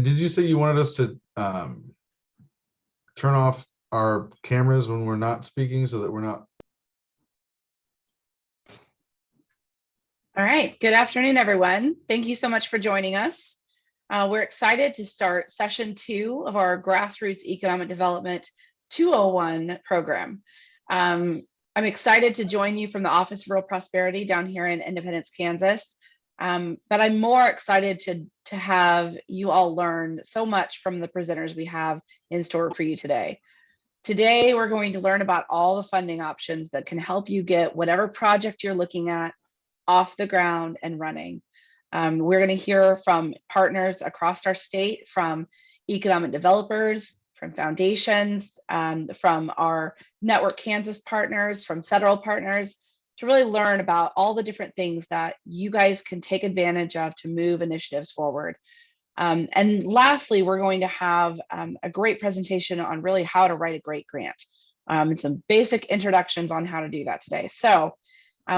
Did you say you wanted us to turn off our cameras when we're not speaking so that we're not? All right. Good afternoon, everyone. Thank you so much for joining us. We're excited to start session 2 of our Grassroots Economic Development 201 program. I'm excited to join you from the Office of Rural Prosperity down here in Independence, Kansas. But I'm more excited to have you all learn so much from the presenters we have in store for you today. Today, we're going to learn about all the funding options that can help you get whatever project you're looking at off the ground and running. We're going to hear from partners across our state, from economic developers, from foundations, from our Network Kansas partners, from federal partners, to really learn about all the different things that you guys can take advantage of to move initiatives forward. And lastly, we're going to have a great presentation on really how to write a great grant, and some basic introductions on how to do that today. So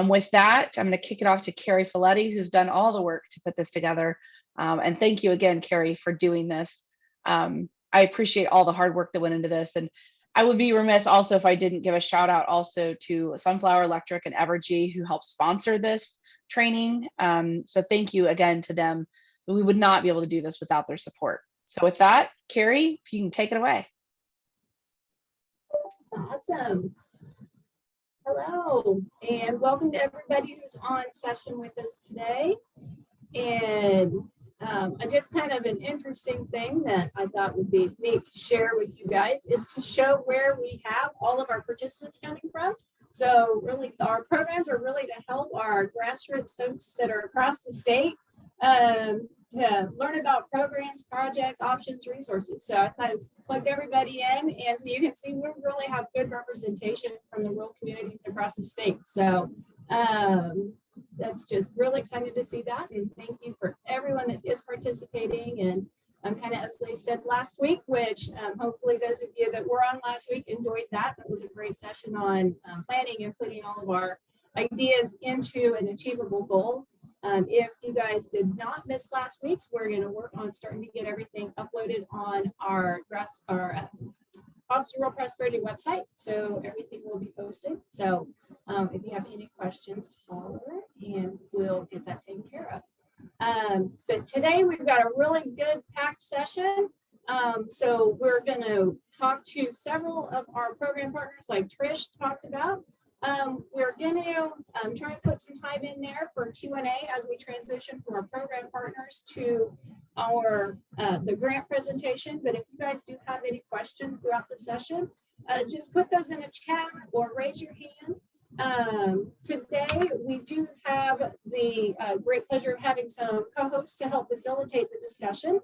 with that, I'm going to kick it off to Carrie Feletti, who's done all the work to put this together. And thank you again, Carrie, for doing this. I appreciate all the hard work that went into this. And I would be remiss also if I didn't give a shout out also to Sunflower Electric and Evergy, who helped sponsor this training. So thank you again to them. We would not be able to do this without their support. So with that, Carrie, if you can take it away. Awesome. Hello, and welcome to everybody who's on session with us today. And just kind of an interesting thing that I thought would be neat to share with you guys is to show where we have all of our participants coming from. So really, our programs are really to help our grassroots folks that are across the state to learn about programs, projects, options, resources. So I thought I'd plug everybody in, and so you can see we really have good representation from the rural communities across the state. So that's just really excited to see that, and thank you for everyone that is participating. And kind of as they said last week, which hopefully those of you that were on last week enjoyed that. That was a great session on planning and putting all of our ideas into an achievable goal. If you guys did not miss last week's, we're going to work on starting to get everything uploaded on our Office of Rural Prosperity website. So everything will be posted. So if you have any questions, holler and we'll get that taken care of. But today we've got a really good packed session. So we're going to talk to several of our program partners like Trish talked about. We're going to try and put some time in there for Q&A as we transition from our program partners to our the grant presentation. But if you guys do have any questions throughout the session, just put those in a chat or raise your hand. Today, we do have the great pleasure of having some co-hosts to help facilitate the discussion.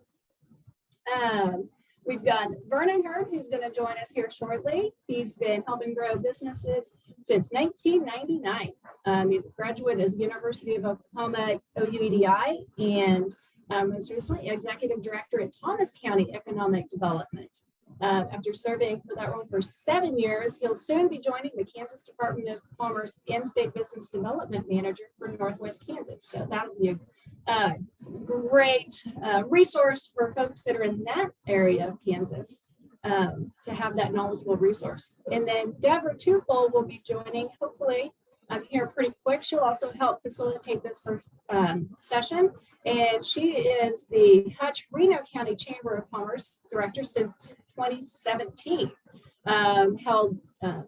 We've got Vernon Hurd, who's going to join us here shortly. He's been helping grow businesses since 1999. He's a graduate of the University of Oklahoma, OUEDI, and most recently Executive Director at Thomas County Economic Development. After serving for that role for 7 years, he'll soon be joining the Kansas Department of Commerce In-State Business Development Manager for Northwest Kansas. So that'll be a great resource for folks that are in that area of Kansas to have that knowledgeable resource. And then Deborah Twofold will be joining, hopefully, here pretty quick. She'll also help facilitate this first session. And she is the Hutch Reno County Chamber of Commerce Director since 2017. Held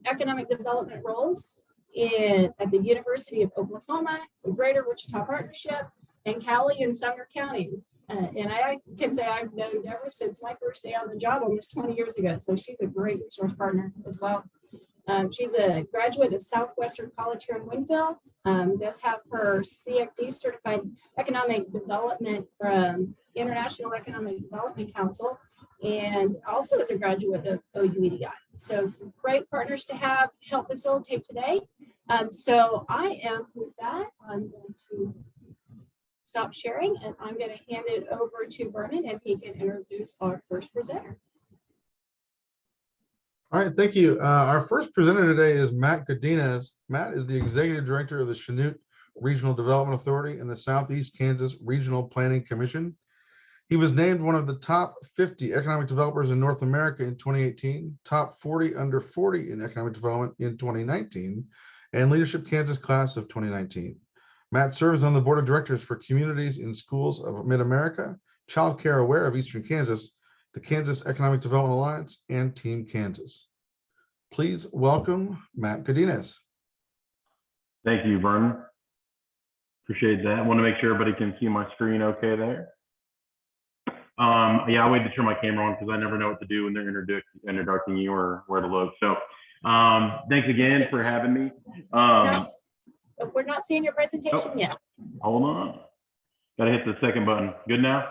economic development roles at the University of Oklahoma, the Greater Wichita Partnership, and Cali and Sumner County. And I can say I've known Deborah since my first day on the job almost 20 years ago. So she's a great resource partner as well. She's a graduate of Southwestern College here in Winfield, does have her CFD certified economic development from International Economic Development Council, and also is a graduate of OUEDI. So some great partners to have help facilitate today. So I am, with that, I'm going to stop sharing, and I'm going to hand it over to Vernon, and he can introduce our first presenter. All right, thank you. Our first presenter today is Matt Godinez. Matt is the Executive Director of the Chanute Regional Development Authority and the Southeast Kansas Regional Planning Commission. He was named one of the top 50 economic developers in North America in 2018, top 40 under 40 in economic development in 2019, and Leadership Kansas class of 2019. Matt serves on the board of directors for Communities in Schools of Mid-America, Child Care Aware of Eastern Kansas, the Kansas Economic Development Alliance, and Team Kansas. Please welcome Matt Godinez. Thank you, Vernon. Appreciate that. I want to make sure everybody can see my screen okay there. Yeah, I waited to turn my camera on because I never know what to do when they're introducing you or where to look. So thanks again for having me. We're not seeing your presentation yet. Hold on. Got to hit the second button. Good now?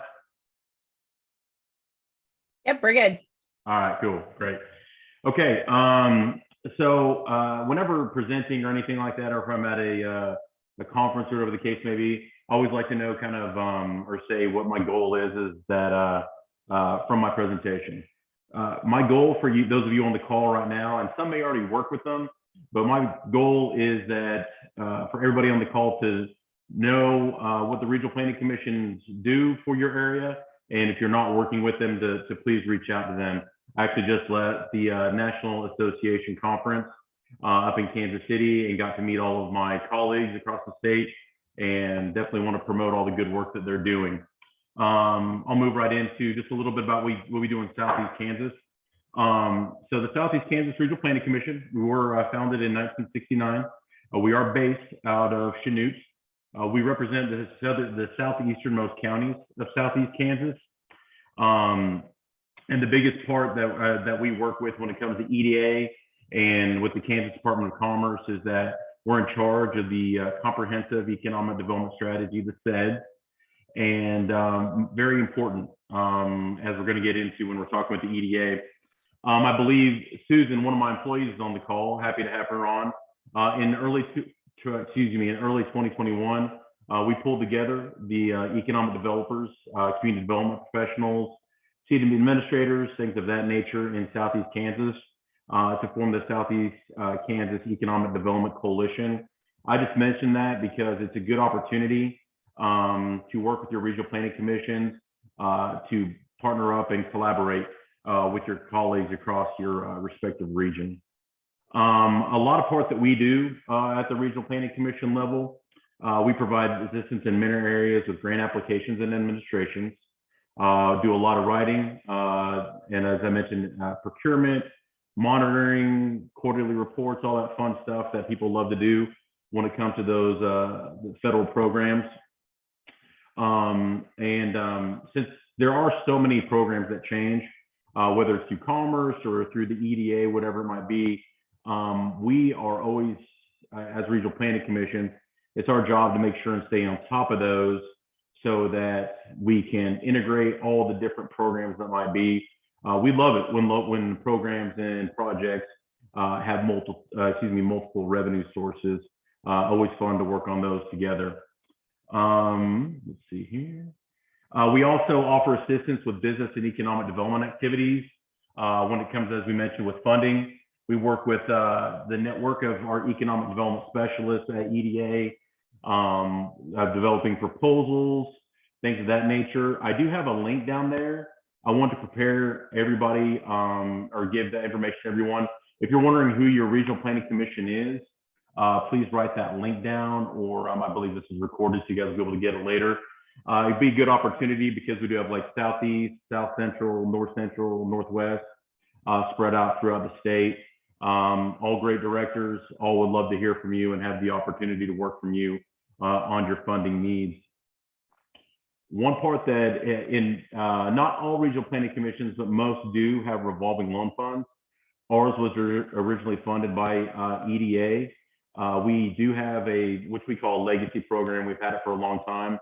Yep, we're good. All right, cool, great. Okay, so whenever presenting or anything like that, or if I'm at a conference or whatever the case may be, I always like to know kind of, or say what my goal is that from my presentation. My goal for you, those of you on the call right now, and some may already work with them, but my goal is that for everybody on the call to know what the regional planning commissions do for your area. And if you're not working with them, to please reach out to them. I actually just left the National Association Conference up in Kansas City and got to meet all of my colleagues across the state, and definitely want to promote all the good work that they're doing. I'll move right into just a little bit about what we do in Southeast Kansas. So the Southeast Kansas Regional Planning Commission, we were founded in 1969. We are based out of Chanute. We represent the southeasternmost counties of Southeast Kansas. And the biggest part that we work with when it comes to EDA and with the Kansas Department of Commerce is that we're in charge of the Comprehensive Economic Development Strategy, the CED, and very important as we're going to get into when we're talking about the EDA. I believe Susan, one of my employees, is on the call. Happy to have her on. In early 2021, we pulled together the economic developers, community development professionals, city administrators, things of that nature in Southeast Kansas to form the Southeast Kansas Economic Development Coalition. I just mentioned that because it's a good opportunity to work with your regional planning commissions, to partner up and collaborate with your colleagues across your respective region. A lot of parts that we do at the regional planning commission level, we provide assistance in many areas with grant applications and administrations. Do a lot of writing, and as I mentioned, procurement, monitoring, quarterly reports, all that fun stuff that people love to do when it comes to those federal programs. Since there are so many programs that change, whether it's through commerce or through the EDA, whatever it might be, we are always, as regional planning commission, it's our job to make sure and stay on top of those so that we can integrate all the different programs that might be. We love it when programs and projects have multiple revenue sources. Always fun to work on those together. Let's see here. We also offer assistance with business and economic development activities. When it comes, as we mentioned, with funding, we work with the network of our economic development specialists at EDA, developing proposals, things of that nature. I do have a link down there. I want to prepare everybody or give that information to everyone. If you're wondering who your regional planning commission is, please write that link down, or I believe this is recorded so you guys will be able to get it later. It'd be a good opportunity because we do have like Southeast, South Central, North Central, Northwest, spread out throughout the state. All great directors, all would love to hear from you and have the opportunity to work from you on your funding needs. One part that in not all regional planning commissions, but most do have revolving loan funds. Ours was originally funded by EDA. We do have which we call a legacy program. We've had it for a long time.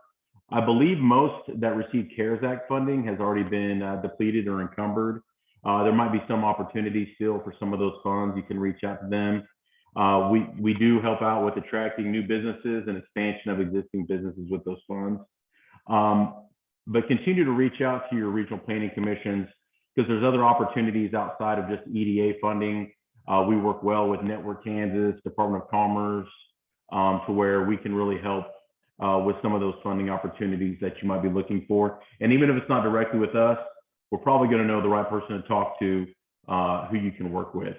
I believe most that received CARES Act funding has already been depleted or encumbered. There might be some opportunity still for some of those funds. You can reach out to them. We do help out with attracting new businesses and expansion of existing businesses with those funds. But continue to reach out to your regional planning commissions because there's other opportunities outside of just EDA funding. We work well with Network Kansas, Department of Commerce, to where we can really help with some of those funding opportunities that you might be looking for. And even if it's not directly with us, we're probably going to know the right person to talk to who you can work with.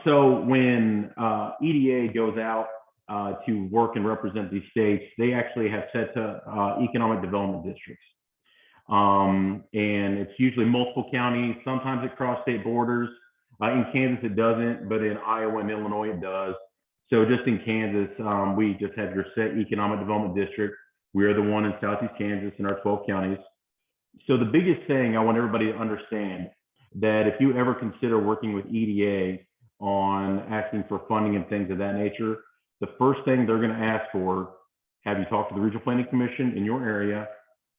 So when EDA goes out to work and represent these states, they actually have set to economic development districts. And it's usually multiple counties. Sometimes it crosses state borders. In Kansas, it doesn't, but in Iowa and Illinois, it does. So just in Kansas, we just have your set economic development district. We are the one in Southeast Kansas in our 12 counties. So the biggest thing I want everybody to understand that if you ever consider working with EDA on asking for funding and things of that nature, the first thing they're going to ask for, have you talked to the Regional Planning Commission in your area?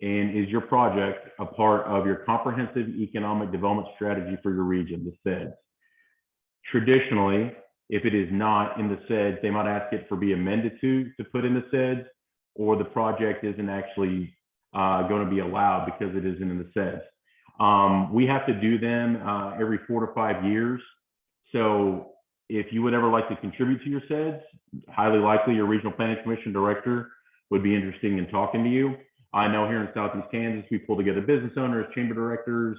And is your project a part of your comprehensive economic development strategy for your region, the CEDS? Traditionally, if it is not in the CEDS, they might ask it for be amended to put in the CEDS, or the project isn't actually going to be allowed because it isn't in the CEDS. We have to do them every 4 to 5 years. So if you would ever like to contribute to your CEDS, highly likely your Regional Planning Commission director would be interested in talking to you. I know here in Southeast Kansas, we pull together business owners, chamber directors,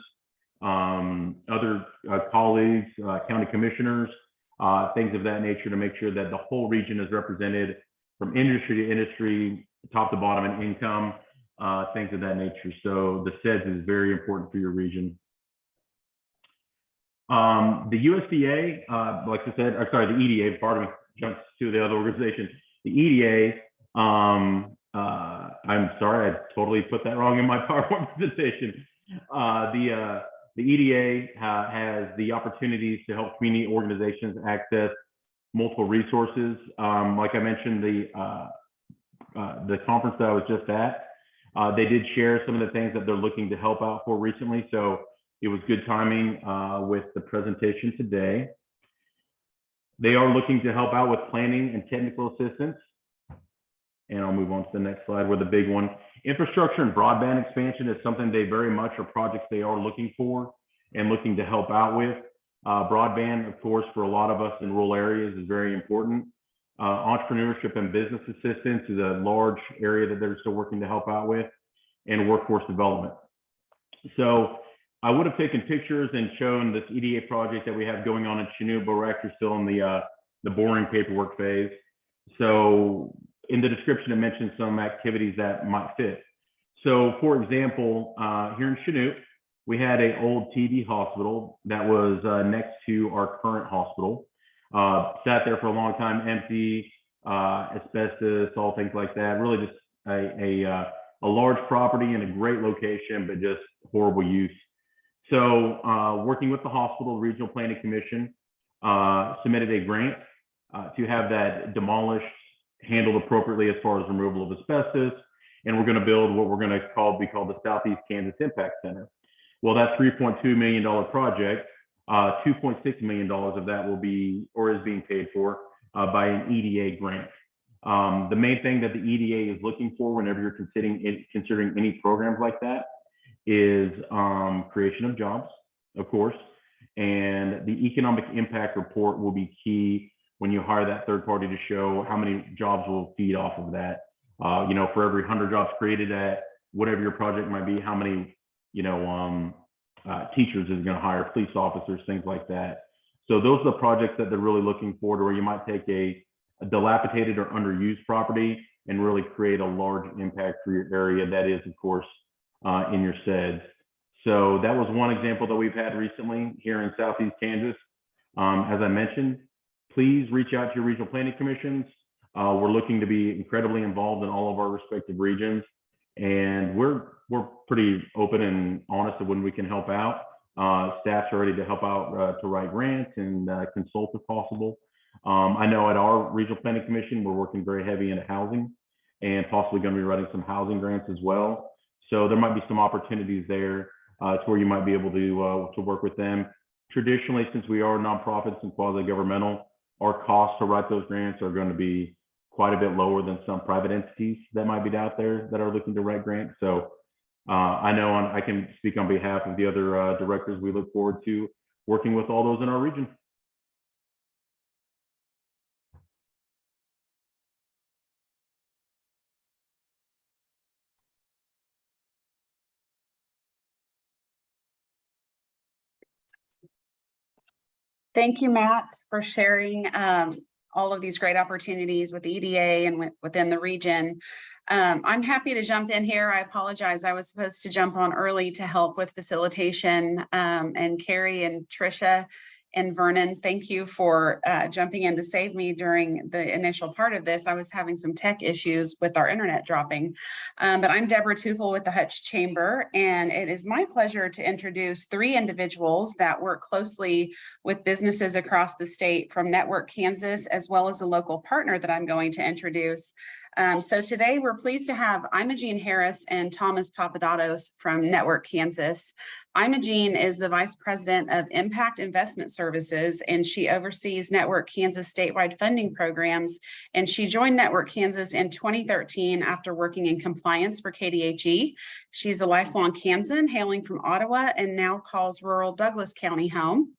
other colleagues, county commissioners, things of that nature to make sure that the whole region is represented from industry to industry, top to bottom in income, things of that nature. So the CEDS is very important for your region. The USDA, like I said, or sorry, the EDA, pardon me, jumps to the other organization. The EDA, I'm sorry, I totally put that wrong in my PowerPoint presentation. The EDA has the opportunities to help community organizations access multiple resources. Like I mentioned, the conference that I was just at, they did share some of the things that they're looking to help out for recently. So it was good timing with the presentation today. They are looking to help out with planning and technical assistance. And I'll move on to the next slide where the big one. Infrastructure and broadband expansion is something they very much are projects they are looking for and looking to help out with. Broadband, of course, for a lot of us in rural areas is very important. Entrepreneurship and business assistance is a large area that they're still working to help out with, and workforce development. So I would have taken pictures and shown this EDA project that we have going on in Chanute, but we're actually still in the boring paperwork phase. So in the description, it mentions some activities that might fit. So for example, here in Chanute, we had an old TB hospital that was next to our current hospital. Sat there for a long time, empty, asbestos, all things like that. Really just a large property in a great location, but just horrible use. So working with the hospital, Regional Planning Commission submitted a grant to have that demolished, handled appropriately as far as removal of asbestos. And we're going to build what we're going to be called the Southeast Kansas Impact Center. Well, that $3.2 million project, $2.6 million of that will be, or is being paid for by an EDA grant. The main thing that the EDA is looking for whenever you're considering any programs like that is creation of jobs, of course, and the economic impact report will be key when you hire that third party to show how many jobs will feed off of that. You know, for every 100 jobs created at whatever your project might be, how many, you know, teachers is going to hire, police officers, things like that. So those are the projects that they're really looking for, to where you might take a dilapidated or underused property and really create a large impact for your area. That is, of course, in your CEDS. So that was one example that we've had recently here in Southeast Kansas. As I mentioned, please reach out to your regional planning commissions. We're looking to be incredibly involved in all of our respective regions, and we're pretty open and honest of when we can help out. Staff's are ready to help out to write grants and consult if possible. I know at our regional planning commission, we're working very heavy into housing and possibly going to be writing some housing grants as well. So there might be some opportunities there to where you might be able to work with them. Traditionally, since we are nonprofits and quasi-governmental, our costs to write those grants are going to be quite a bit lower than some private entities that might be out there that are looking to write grants. So I know I can speak on behalf of the other directors. We look forward to working with all those in our region. Thank you, Matt, for sharing all of these great opportunities with the EDA and within the region. I'm happy to jump in here. I apologize. I was supposed to jump on early to help with facilitation. And Carrie and Trisha and Vernon, thank you for jumping in to save me during the initial part of this. I was having some tech issues with our internet dropping. But I'm Deborah Tufel with the Hutch Chamber, and it is my pleasure to introduce 3 individuals that work closely with businesses across the state from Network Kansas, as well as a local partner that I'm going to introduce. So today we're pleased to have Imogene Harris and Thomas Papadopoulos from Network Kansas. Imogene is the Vice President of Impact Investment Services, and she oversees Network Kansas statewide funding programs. And she joined Network Kansas in 2013 after working in compliance for KDHE. She's a lifelong Kansan, hailing from Ottawa, and now calls rural Douglas County home.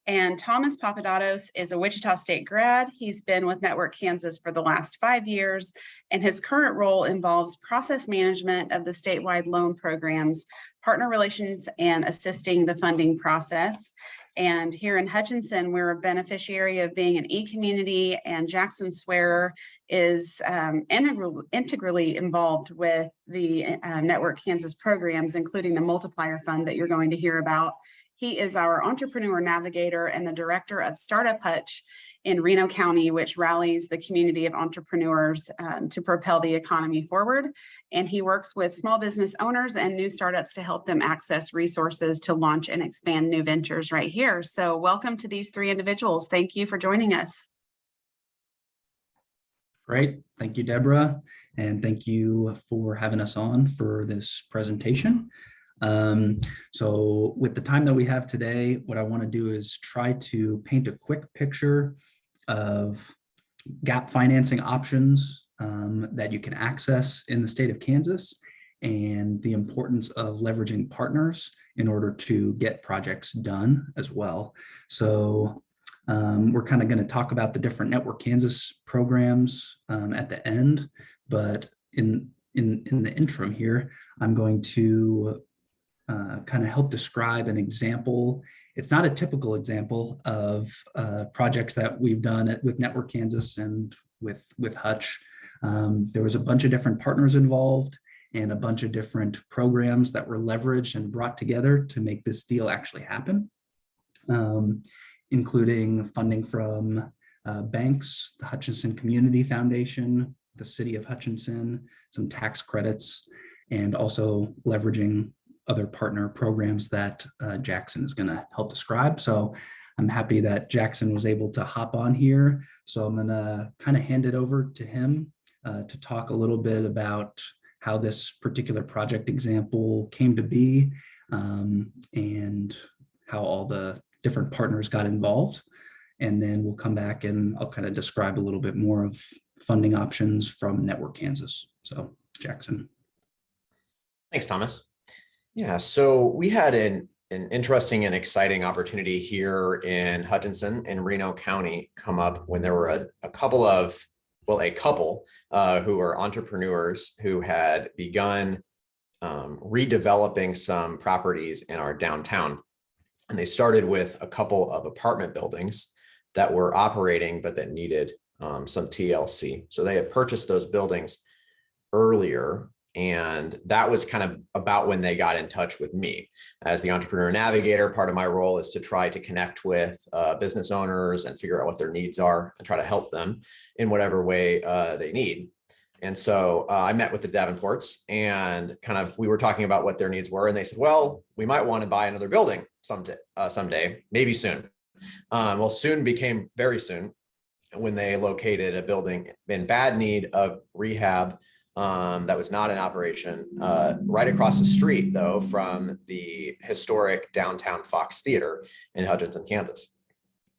And Thomas Papadopoulos is a Wichita State grad. He's been with Network Kansas for the last 5 years, and his current role involves process management of the statewide loan programs, partner relations, and assisting the funding process. And here in Hutchinson, we're a beneficiary of being an e-community, and Jackson Swearer is integrally involved with the Network Kansas programs, including the multiplier fund that you're going to hear about. He is our entrepreneur navigator and the director of Startup Hutch in Reno County, which rallies the community of entrepreneurs to propel the economy forward. And he works with small business owners and new startups to help them access resources to launch and expand new ventures right here. So welcome to these 3 individuals. Thank you for joining us. Great. Thank you, Deborah. And thank you for having us on for this presentation. So with the time that we have today, what I want to do is try to paint a quick picture of gap financing options that you can access in the state of Kansas, and the importance of leveraging partners in order to get projects done as well. So we're kind of going to talk about the different Network Kansas programs at the end, but in the interim here, I'm going to kind of help describe an example. It's not a typical example of projects that we've done with Network Kansas and with Hutch. There was a bunch of different partners involved and a bunch of different programs that were leveraged and brought together to make this deal actually happen, including funding from banks, the Hutchinson Community Foundation, the City of Hutchinson, some tax credits, and also leveraging other partner programs that Jackson is going to help describe. So I'm happy that Jackson was able to hop on here. So I'm going to kind of hand it over to him to talk a little bit about how this particular project example came to be and how all the different partners got involved. And then we'll come back and I'll kind of describe a little bit more of funding options from Network Kansas. So Jackson. Thanks, Thomas. Yeah, so we had an interesting and exciting opportunity here in Hutchinson in Reno County come up when there were a couple who were entrepreneurs who had begun redeveloping some properties in our downtown. And they started with a couple of apartment buildings that were operating, but that needed some TLC. So they had purchased those buildings earlier. And that was kind of about when they got in touch with me. As the entrepreneur navigator, part of my role is to try to connect with business owners and figure out what their needs are and try to help them in whatever way they need. And so I met with the Davenports and we were talking about what their needs were. And they said, well, we might want to buy another building someday, maybe soon. Well, soon became very soon when they located a building in bad need of rehab that was not in operation right across the street, though, from the historic downtown Fox Theater in Hutchinson, Kansas.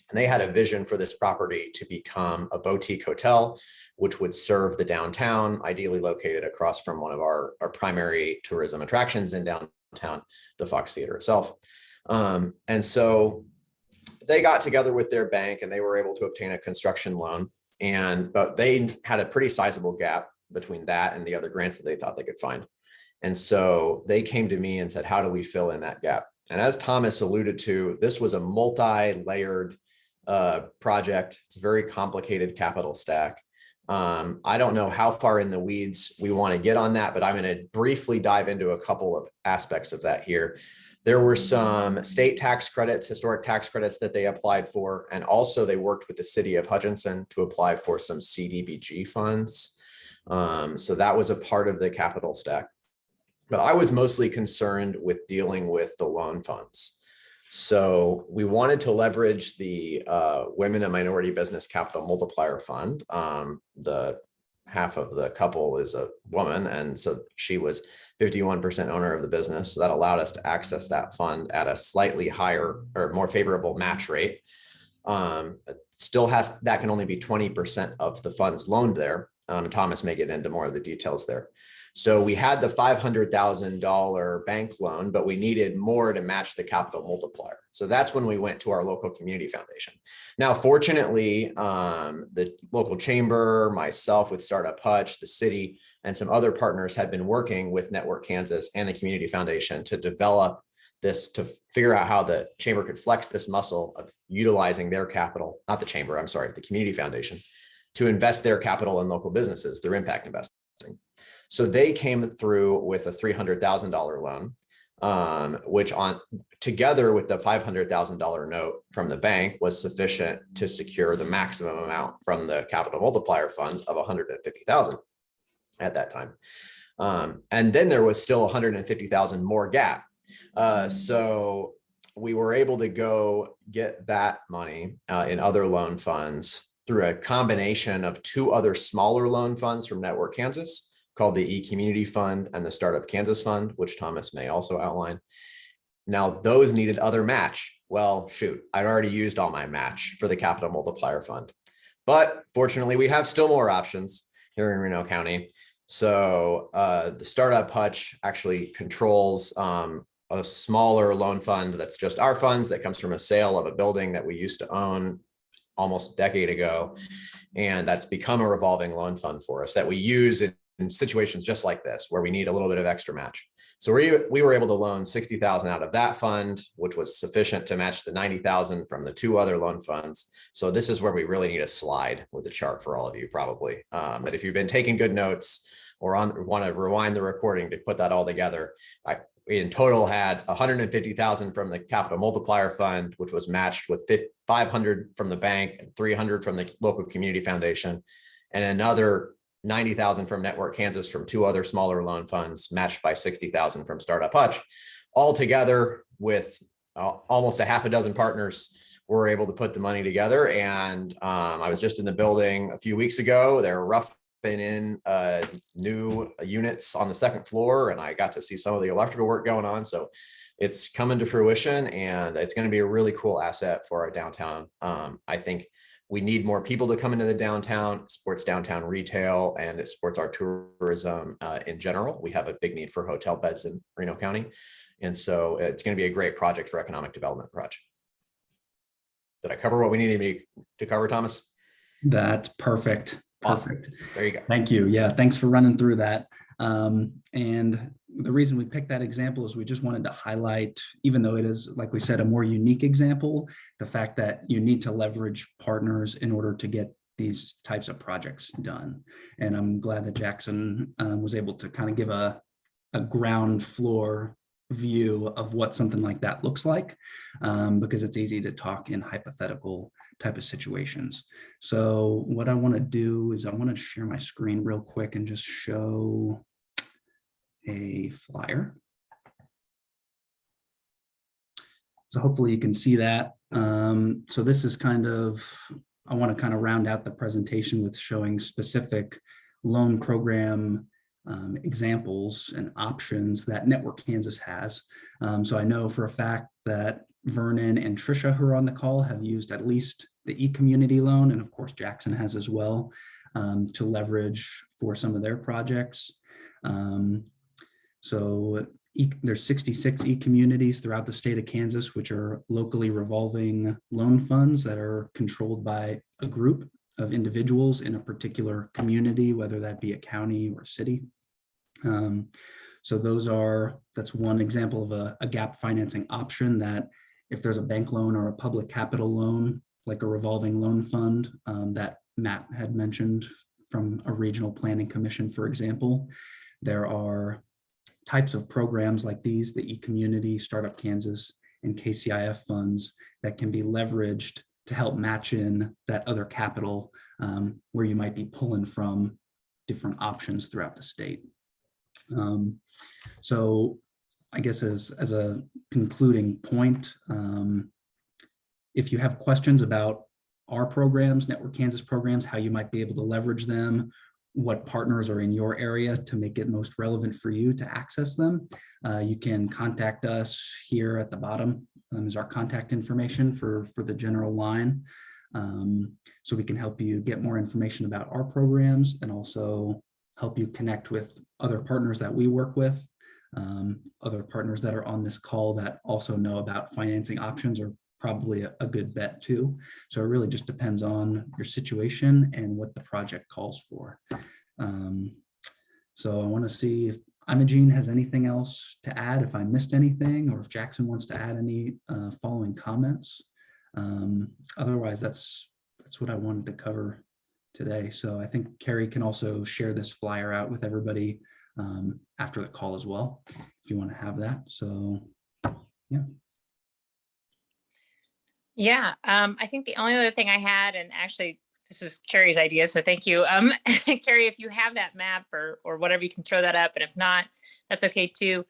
And they had a vision for this property to become a boutique hotel, which would serve the downtown, ideally located across from one of our primary tourism attractions in downtown, the Fox Theater itself. And so they got together with their bank and they were able to obtain a construction loan. But they had a pretty sizable gap between that and the other grants that they thought they could find. And so they came to me and said, how do we fill in that gap? And as Thomas alluded to, this was a multi-layered project. It's a very complicated capital stack. I don't know how far in the weeds we want to get on that, but I'm going to briefly dive into a couple of aspects of that here. There were some state tax credits, historic tax credits that they applied for, and also they worked with the city of Hutchinson to apply for some CDBG funds. So that was a part of the capital stack. But I was mostly concerned with dealing with the loan funds. So we wanted to leverage the Women and Minority Business Capital Multiplier Fund. The half of the couple is a woman, and so she was 51% owner of the business. So that allowed us to access that fund at a slightly higher or more favorable match rate. Still has, that can only be 20% of the funds loaned there. Thomas may get into more of the details there. So we had the $500,000 bank loan, but we needed more to match the capital multiplier. So that's when we went to our local community foundation. Now, fortunately, the local chamber, myself with Startup Hutch, the city, and some other partners had been working with Network Kansas and the community foundation to develop this, to figure out how the chamber could flex this muscle of utilizing their capital, not the chamber, I'm sorry, the community foundation, to invest their capital in local businesses through impact investing. So they came through with a $300,000 loan, which together with the $500,000 note from the bank was sufficient to secure the maximum amount from the capital multiplier fund of $150,000 at that time. And then there was still $150,000 more gap. So we were able to go get that money in other loan funds through a combination of two other smaller loan funds from Network Kansas, called the E-Community Fund and the Startup Kansas Fund, which Thomas may also outline. Now, those needed other match. Well, shoot, I'd already used all my match for the Capital Multiplier Fund. But fortunately, we have still more options here in Reno County. So the Startup Hutch actually controls a smaller loan fund that's just our funds that comes from a sale of a building that we used to own almost a decade ago. And that's become a revolving loan fund for us that we use in situations just like this, where we need a little bit of extra match. So we were able to loan $60,000 out of that fund, which was sufficient to match the $90,000 from the two other loan funds. So this is where we really need a slide with a chart for all of you, probably. But if you've been taking good notes or want to rewind the recording to put that all together, we in total had $150,000 from the Capital Multiplier Fund, which was matched with $500 from the bank and $300 from the local community foundation, and another $90,000 from Network Kansas from two other smaller loan funds, matched by $60,000 from Startup Hutch. All together with almost a half a dozen partners, we're able to put the money together. And I was just in the building a few weeks ago. They're roughing in new units on the second floor, and I got to see some of the electrical work going on. So it's coming to fruition, and it's going to be a really cool asset for our downtown. I think we need more people to come into the downtown. It supports downtown retail, and it supports our tourism in general. We have a big need for hotel beds in Reno County. And so it's going to be a great project for economic development project. Did I cover what we needed to cover, Thomas? That's perfect. Awesome. Perfect. There you go. Thank you. Yeah, thanks for running through that. And the reason we picked that example is we just wanted to highlight, even though it is, like we said, a more unique example, the fact that you need to leverage partners in order to get these types of projects done. And I'm glad that Jackson was able to kind of give a ground floor view of what something like that looks like, because it's easy to talk in hypothetical type of situations. So what I want to do is I want to share my screen real quick and just show a flyer. So hopefully you can see that. So this is kind of, I want to kind of round out the presentation with showing specific loan program examples and options that Network Kansas has. So I know for a fact that Vernon and Trisha, who are on the call, have used at least the e-community loan, and of course Jackson has as well, to leverage for some of their projects. So there's 66 e-communities throughout the state of Kansas, which are locally revolving loan funds that are controlled by a group of individuals in a particular community, whether that be a county or a city. So that's one example of a gap financing option, that if there's a bank loan or a public capital loan, like a revolving loan fund that Matt had mentioned from a regional planning commission, for example. There are types of programs like these, the eCommunity, Startup Kansas, and KCIF funds that can be leveraged to help match in that other capital where you might be pulling from different options throughout the state. So I guess as a concluding point, if you have questions about our programs, Network Kansas programs, how you might be able to leverage them, what partners are in your area to make it most relevant for you to access them, you can contact us. Here at the bottom is our contact information for the general line. So we can help you get more information about our programs and also help you connect with other partners that we work with, other partners that are on this call that also know about financing options are probably a good bet too. So it really just depends on your situation and what the project calls for. So I want to see if Imogene has anything else to add, if I missed anything, or if Jackson wants to add any following comments. Otherwise, that's what I wanted to cover today. So I think Carrie can also share this flyer out with everybody after the call as well, if you want to have that. So yeah. Yeah, I think the only other thing I had, and actually this was Carrie's idea, so thank you. Carrie, if you have that map or whatever, you can throw that up, and if not, that's okay too.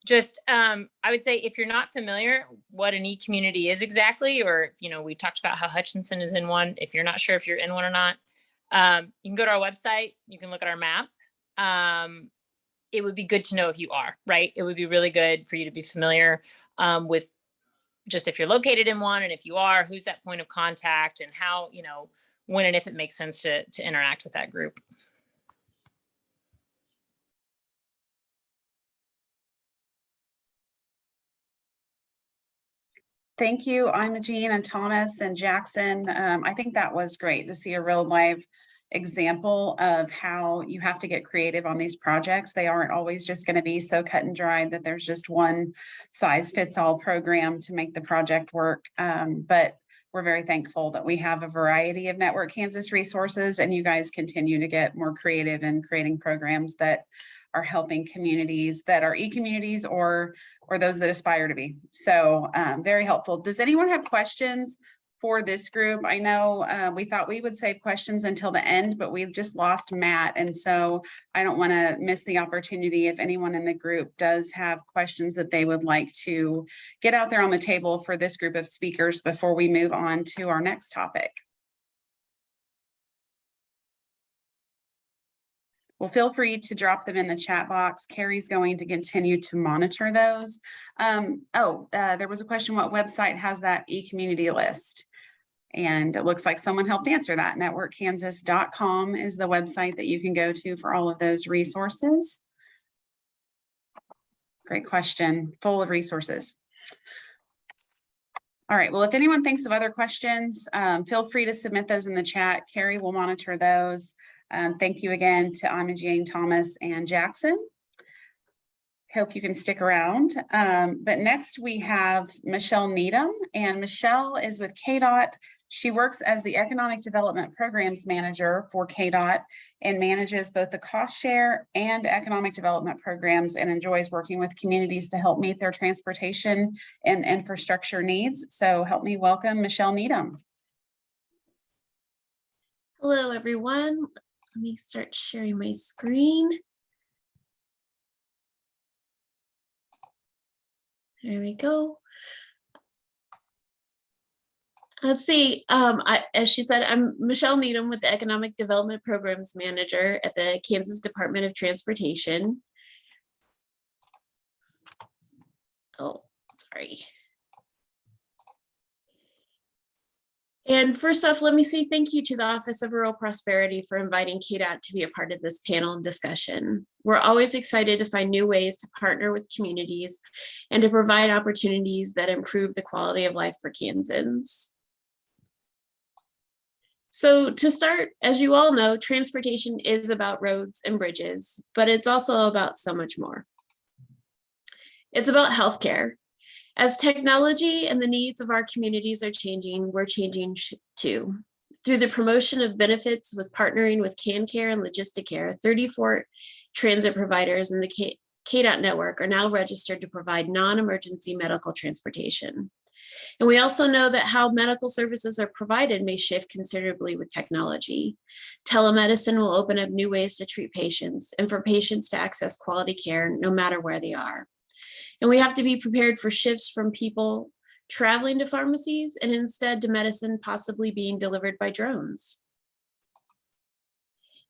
Just, I would say if you're not familiar what an e-community is exactly, or, we talked about how Hutchinson is in one. If you're not sure if you're in one or not, you can go to our website, you can look at our map. It would be good to know if you are, right? It would be really good for you to be familiar with just if you're located in one, and if you are, who's that point of contact, and how, when and if it makes sense to interact with that group. Thank you, Imogene and Thomas and Jackson. I think that was great to see a real live example of how you have to get creative on these projects. They aren't always just going to be so cut and dried that there's just one size fits all program to make the project work. But we're very thankful that we have a variety of Network Kansas resources, and you guys continue to get more creative in creating programs that are helping communities that are e-communities or those that aspire to be. So very helpful. Does anyone have questions for this group? I know we thought we would save questions until the end, but we've just lost Matt. And so I don't want to miss the opportunity if anyone in the group does have questions that they would like to get out there on the table for this group of speakers before we move on to our next topic. Well, feel free to drop them in the chat box. Carrie's going to continue to monitor those. There was a question, what website has that e-community list? And it looks like someone helped answer that. networkkansas.com is the website that you can go to for all of those resources. Great question, full of resources. All right, well, if anyone thinks of other questions, feel free to submit those in the chat. Carrie will monitor those. Thank you again to Imogene, Thomas, and Jackson. Hope you can stick around. But next we have Michelle Needham, and Michelle is with KDOT. She works as the Economic Development Programs Manager for KDOT and manages both the cost share and economic development programs, and enjoys working with communities to help meet their transportation and infrastructure needs. So help me welcome Michelle Needham. Hello, everyone. Let me start sharing my screen. There we go. Let's see. As she said, I'm Michelle Needham with the Economic Development Programs Manager at the Kansas Department of Transportation. Oh, sorry. And first off, let me say thank you to the Office of Rural Prosperity for inviting KDOT to be a part of this panel and discussion. We're always excited to find new ways to partner with communities and to provide opportunities that improve the quality of life for Kansans. So to start, as you all know, transportation is about roads and bridges, but it's also about so much more. It's about healthcare. As technology and the needs of our communities are changing, we're changing too. Through the promotion of benefits with partnering with CanCare and Logisticare, 34 transit providers in the KDOT network are now registered to provide non-emergency medical transportation. And we also know that how medical services are provided may shift considerably with technology. Telemedicine will open up new ways to treat patients and for patients to access quality care no matter where they are. And we have to be prepared for shifts from people traveling to pharmacies and instead to medicine possibly being delivered by drones.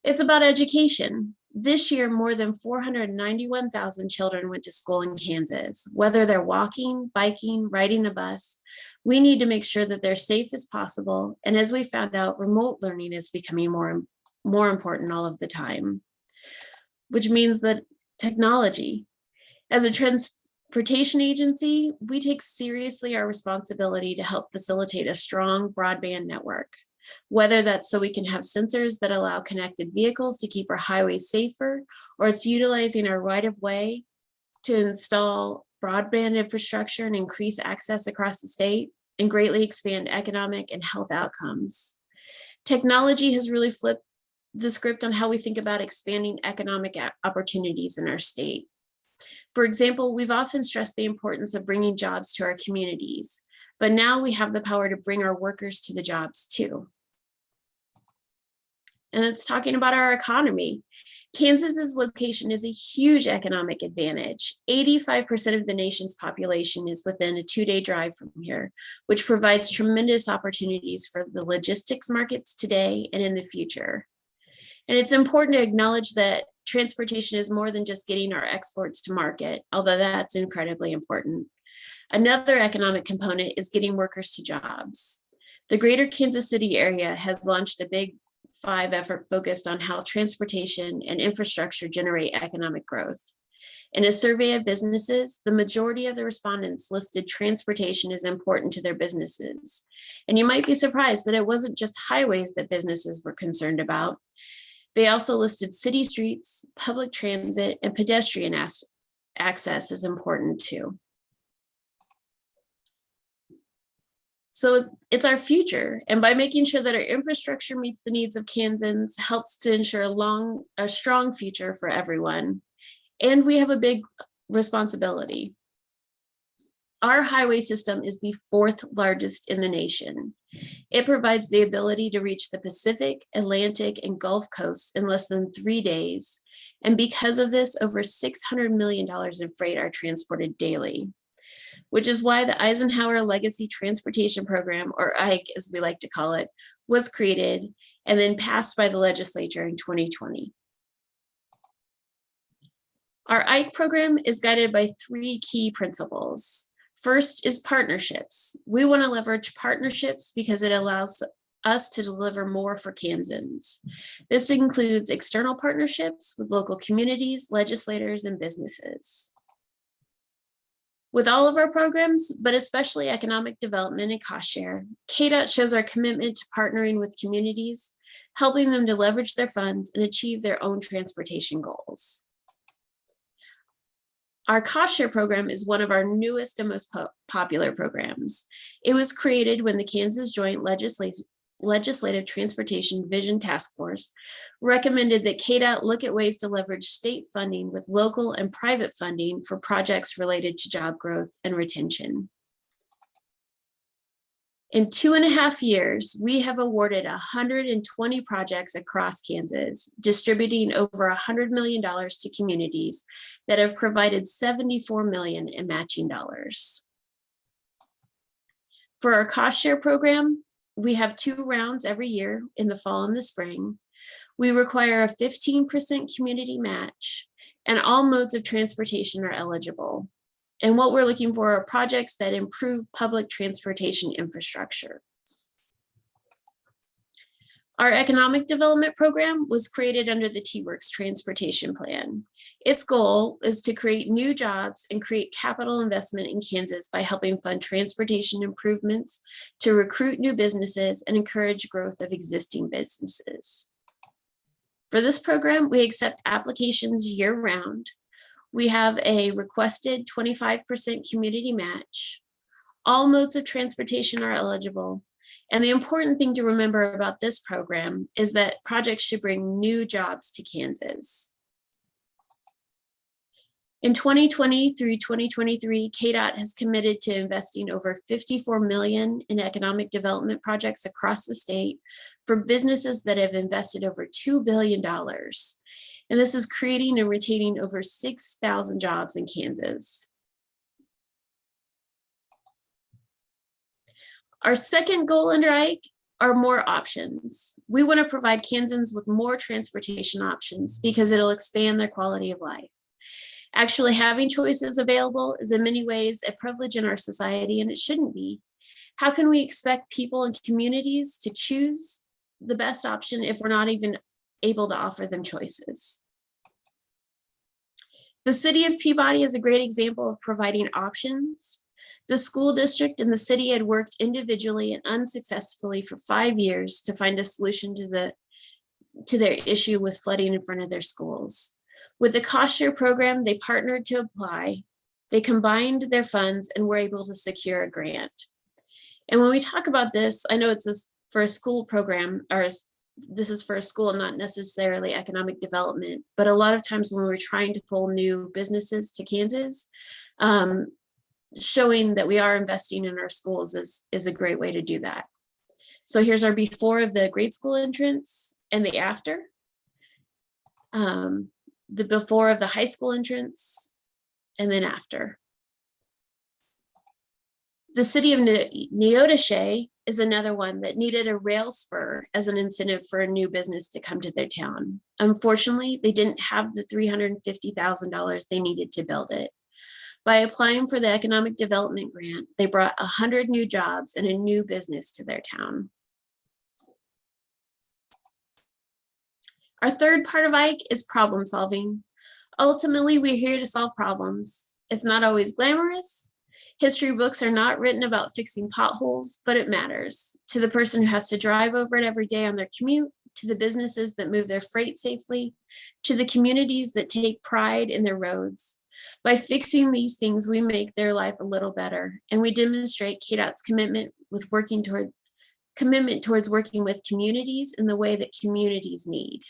It's about education. This year, more than 491,000 children went to school in Kansas. Whether they're walking, biking, riding a bus, we need to make sure that they're safe as possible. And as we found out, remote learning is becoming more important all of the time, which means that technology. As a transportation agency, we take seriously our responsibility to help facilitate a strong broadband network. Whether that's so we can have sensors that allow connected vehicles to keep our highways safer, or it's utilizing our right-of-way to install broadband infrastructure and increase access across the state and greatly expand economic and health outcomes. Technology has really flipped the script on how we think about expanding economic opportunities in our state. For example, we've often stressed the importance of bringing jobs to our communities, but now we have the power to bring our workers to the jobs too. And it's talking about our economy. Kansas's location is a huge economic advantage. 85% of the nation's population is within a 2-day drive from here, which provides tremendous opportunities for the logistics markets today and in the future. And it's important to acknowledge that transportation is more than just getting our exports to market, although that's incredibly important. Another economic component is getting workers to jobs. The greater Kansas City area has launched a Big 5 effort focused on how transportation and infrastructure generate economic growth. In a survey of businesses, the majority of the respondents listed transportation as important to their businesses. And you might be surprised that it wasn't just highways that businesses were concerned about. They also listed city streets, public transit, and pedestrian access as important too. So it's our future, and by making sure that our infrastructure meets the needs of Kansans helps to ensure a strong future for everyone. And we have a big responsibility. Our highway system is the 4th largest in the nation. It provides the ability to reach the Pacific, Atlantic, and Gulf coasts in less than 3 days. And because of this, over $600 million in freight are transported daily, which is why the Eisenhower Legacy Transportation Program, or IKE as we like to call it, was created and then passed by the legislature in 2020. Our IKE program is guided by 3 key principles. First is partnerships. We want to leverage partnerships because it allows us to deliver more for Kansans. This includes external partnerships with local communities, legislators, and businesses. With all of our programs, but especially economic development and cost share, KDOT shows our commitment to partnering with communities, helping them to leverage their funds and achieve their own transportation goals. Our cost share program is one of our newest and most popular programs. It was created when the Kansas Joint Legislative Transportation Division Task Force recommended that KDOT look at ways to leverage state funding with local and private funding for projects related to job growth and retention. In 2.5 years, we have awarded 120 projects across Kansas, distributing over $100 million to communities that have provided $74 million in matching dollars. For our cost share program, we have 2 rounds every year in the fall and the spring. We require a 15% community match, and all modes of transportation are eligible. And what we're looking for are projects that improve public transportation infrastructure. Our economic development program was created under the T-Works Transportation Plan. Its goal is to create new jobs and create capital investment in Kansas by helping fund transportation improvements to recruit new businesses and encourage growth of existing businesses. For this program, we accept applications year-round. We have a requested 25% community match. All modes of transportation are eligible, And the important thing to remember about this program is that projects should bring new jobs to Kansas. In 2020 through 2023, KDOT has committed to investing over $54 million in economic development projects across the state for businesses that have invested over $2 billion. And this is creating and retaining over 6,000 jobs in Kansas. Our second goal under Ike are more options. We want to provide Kansans with more transportation options because it'll expand their quality of life. Actually, having choices available is in many ways a privilege in our society, and it shouldn't be. How can we expect people and communities to choose the best option if we're not even able to offer them choices? The city of Peabody is a great example of providing options. The school district and the city had worked individually and unsuccessfully for 5 years to find a solution to their issue with flooding in front of their schools. With the cost share program, they partnered to apply, they combined their funds and were able to secure a grant. And when we talk about this, I know it's for a school program, or this is for a school, not necessarily economic development, but a lot of times when we're trying to pull new businesses to Kansas, showing that we are investing in our schools is a great way to do that. So here's our before of the grade school entrance and the after. The before of the high school entrance, and then after. The city of Neodesha is another one that needed a rail spur as an incentive for a new business to come to their town. Unfortunately, they didn't have the $350,000 they needed to build it. By applying for the economic development grant, they brought 100 new jobs and a new business to their town. Our third part of Ike is problem solving. Ultimately, we're here to solve problems. It's not always glamorous. History books are not written about fixing potholes, but it matters to the person who has to drive over it every day on their commute, to the businesses that move their freight safely, to the communities that take pride in their roads. By fixing these things, we make their life a little better, and we demonstrate KDOT's commitment towards working with communities in the way that communities need.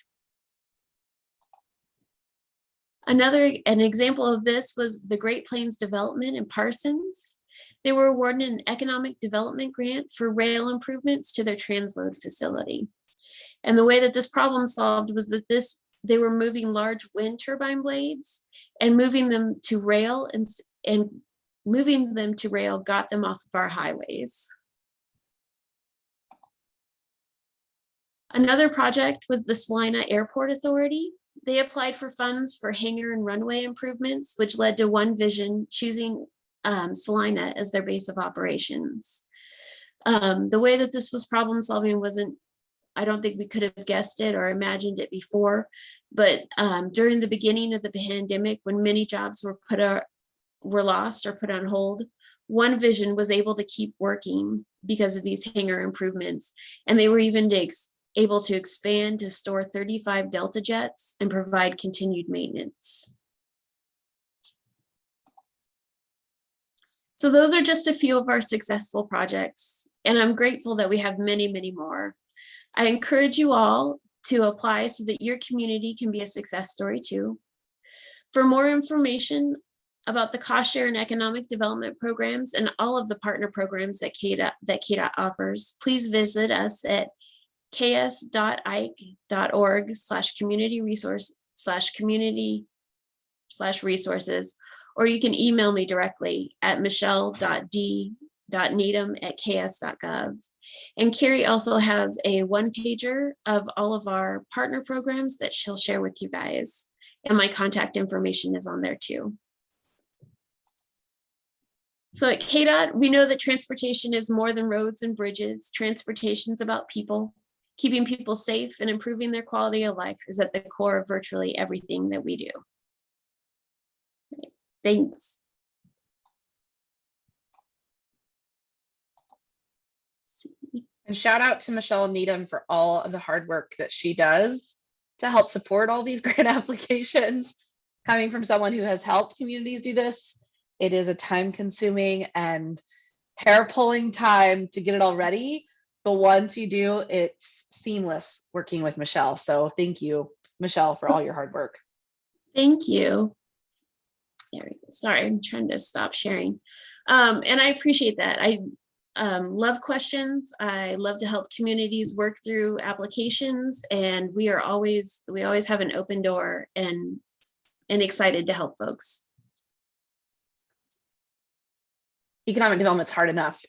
An example of this was the Great Plains Development in Parsons. They were awarded an economic development grant for rail improvements to their transload facility. And the way that this problem solved was that they were moving large wind turbine blades and moving them to rail, and moving them to rail got them off of our highways. Another project was the Celina Airport Authority. They applied for funds for hangar and runway improvements, which led to One Vision choosing Celina as their base of operations. The way that this was problem solving wasn't, I don't think we could have guessed it or imagined it before, but during the beginning of the pandemic, when many jobs were lost or put on hold, One Vision was able to keep working because of these hangar improvements, and they were even able to expand to store 35 Delta jets and provide continued maintenance. So those are just a few of our successful projects, and I'm grateful that we have many, many more. I encourage you all to apply so that your community can be a success story too. For more information about the cost share and economic development programs and all of the partner programs that KDOT offers, please visit us at ks.ike.org/community/resources, or you can email me directly at michelle.d.needham@ks.gov. And Carrie also has a one-pager of all of our partner programs that she'll share with you guys. And my contact information is on there too. So at KDOT, we know that transportation is more than roads and bridges. Transportation is about people. Keeping people safe and improving their quality of life is at the core of virtually everything that we do. Thanks. And shout out to Michelle Needham for all of the hard work that she does to help support all these grant applications. Coming from someone who has helped communities do this, it is a time-consuming and hair-pulling time to get it all ready. but once you do, it's seamless working with Michelle. So thank you, Michelle, for all your hard work. Thank you. There we go. Sorry, I'm trying to stop sharing. And I appreciate that. I love questions. I love to help communities work through applications, and we always have an open door and excited to help folks. Economic development's hard enough.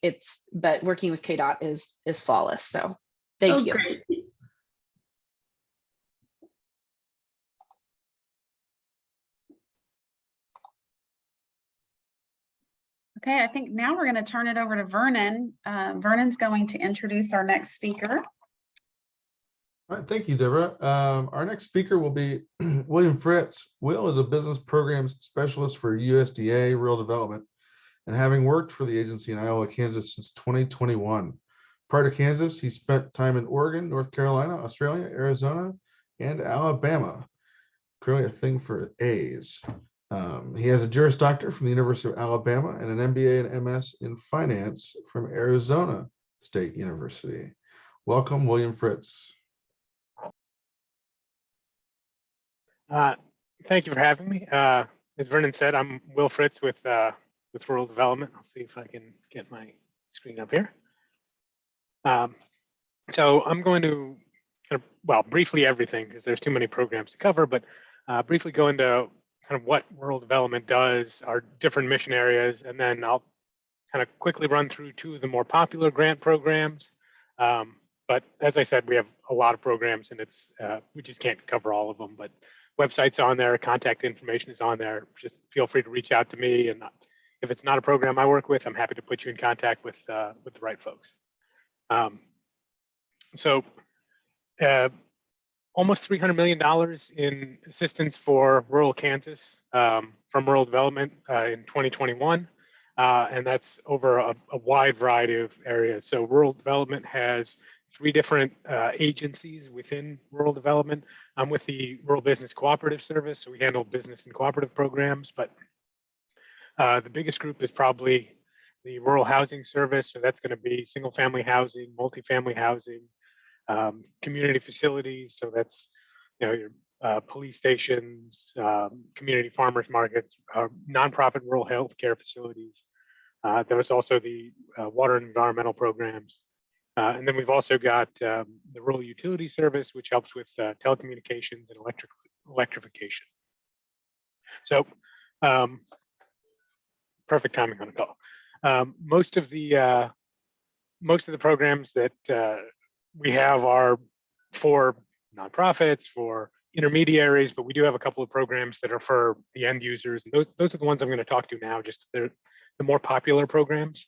But working with KDOT is flawless. So thank you. Great. Okay, I think now we're going to turn it over to Vernon. Vernon's going to introduce our next speaker. All right, thank you, Deborah. Our next speaker will be William Fritz. Will is a business programs specialist for USDA Rural Development, and having worked for the agency in Iowa, Kansas since 2021. Prior to Kansas, he spent time in Oregon, North Carolina, Australia, Arizona, and Alabama. Currently a thing for A's. He has a Juris Doctor from the University of Alabama and an MBA and MS in finance from Arizona State University. Welcome, William Fritz. Thank you for having me. As Vernon said, I'm Will Fritz with Rural Development. I'll see if I can get my screen up here. So I'm going to briefly everything, because there's too many programs to cover, but briefly go into kind of what rural development does, our different mission areas, and then I'll kind of quickly run through two of the more popular grant programs. But as I said, we have a lot of programs, and we just can't cover all of them, but website's on there, contact information is on there. Just feel free to reach out to me, and if it's not a program I work with, I'm happy to put you in contact with the right folks. Almost $300 million in assistance for rural Kansas from rural development in 2021. And that's over a wide variety of areas. So rural development has 3 different agencies within rural development. I'm with the Rural Business Cooperative Service, so we handle business and cooperative programs, but the biggest group is probably the Rural Housing Service. So that's going to be single family housing, multifamily housing, community facilities. So that's, your police stations, community farmers markets, nonprofit rural health care facilities. There was also the water and environmental programs. And then we've also got the Rural Utility Service, which helps with telecommunications and electrification. So perfect timing on the call. Most of the programs that we have are for nonprofits, for intermediaries, but we do have a couple of programs that are for the end users. And those are the ones I'm going to talk to now, just they're the more popular programs.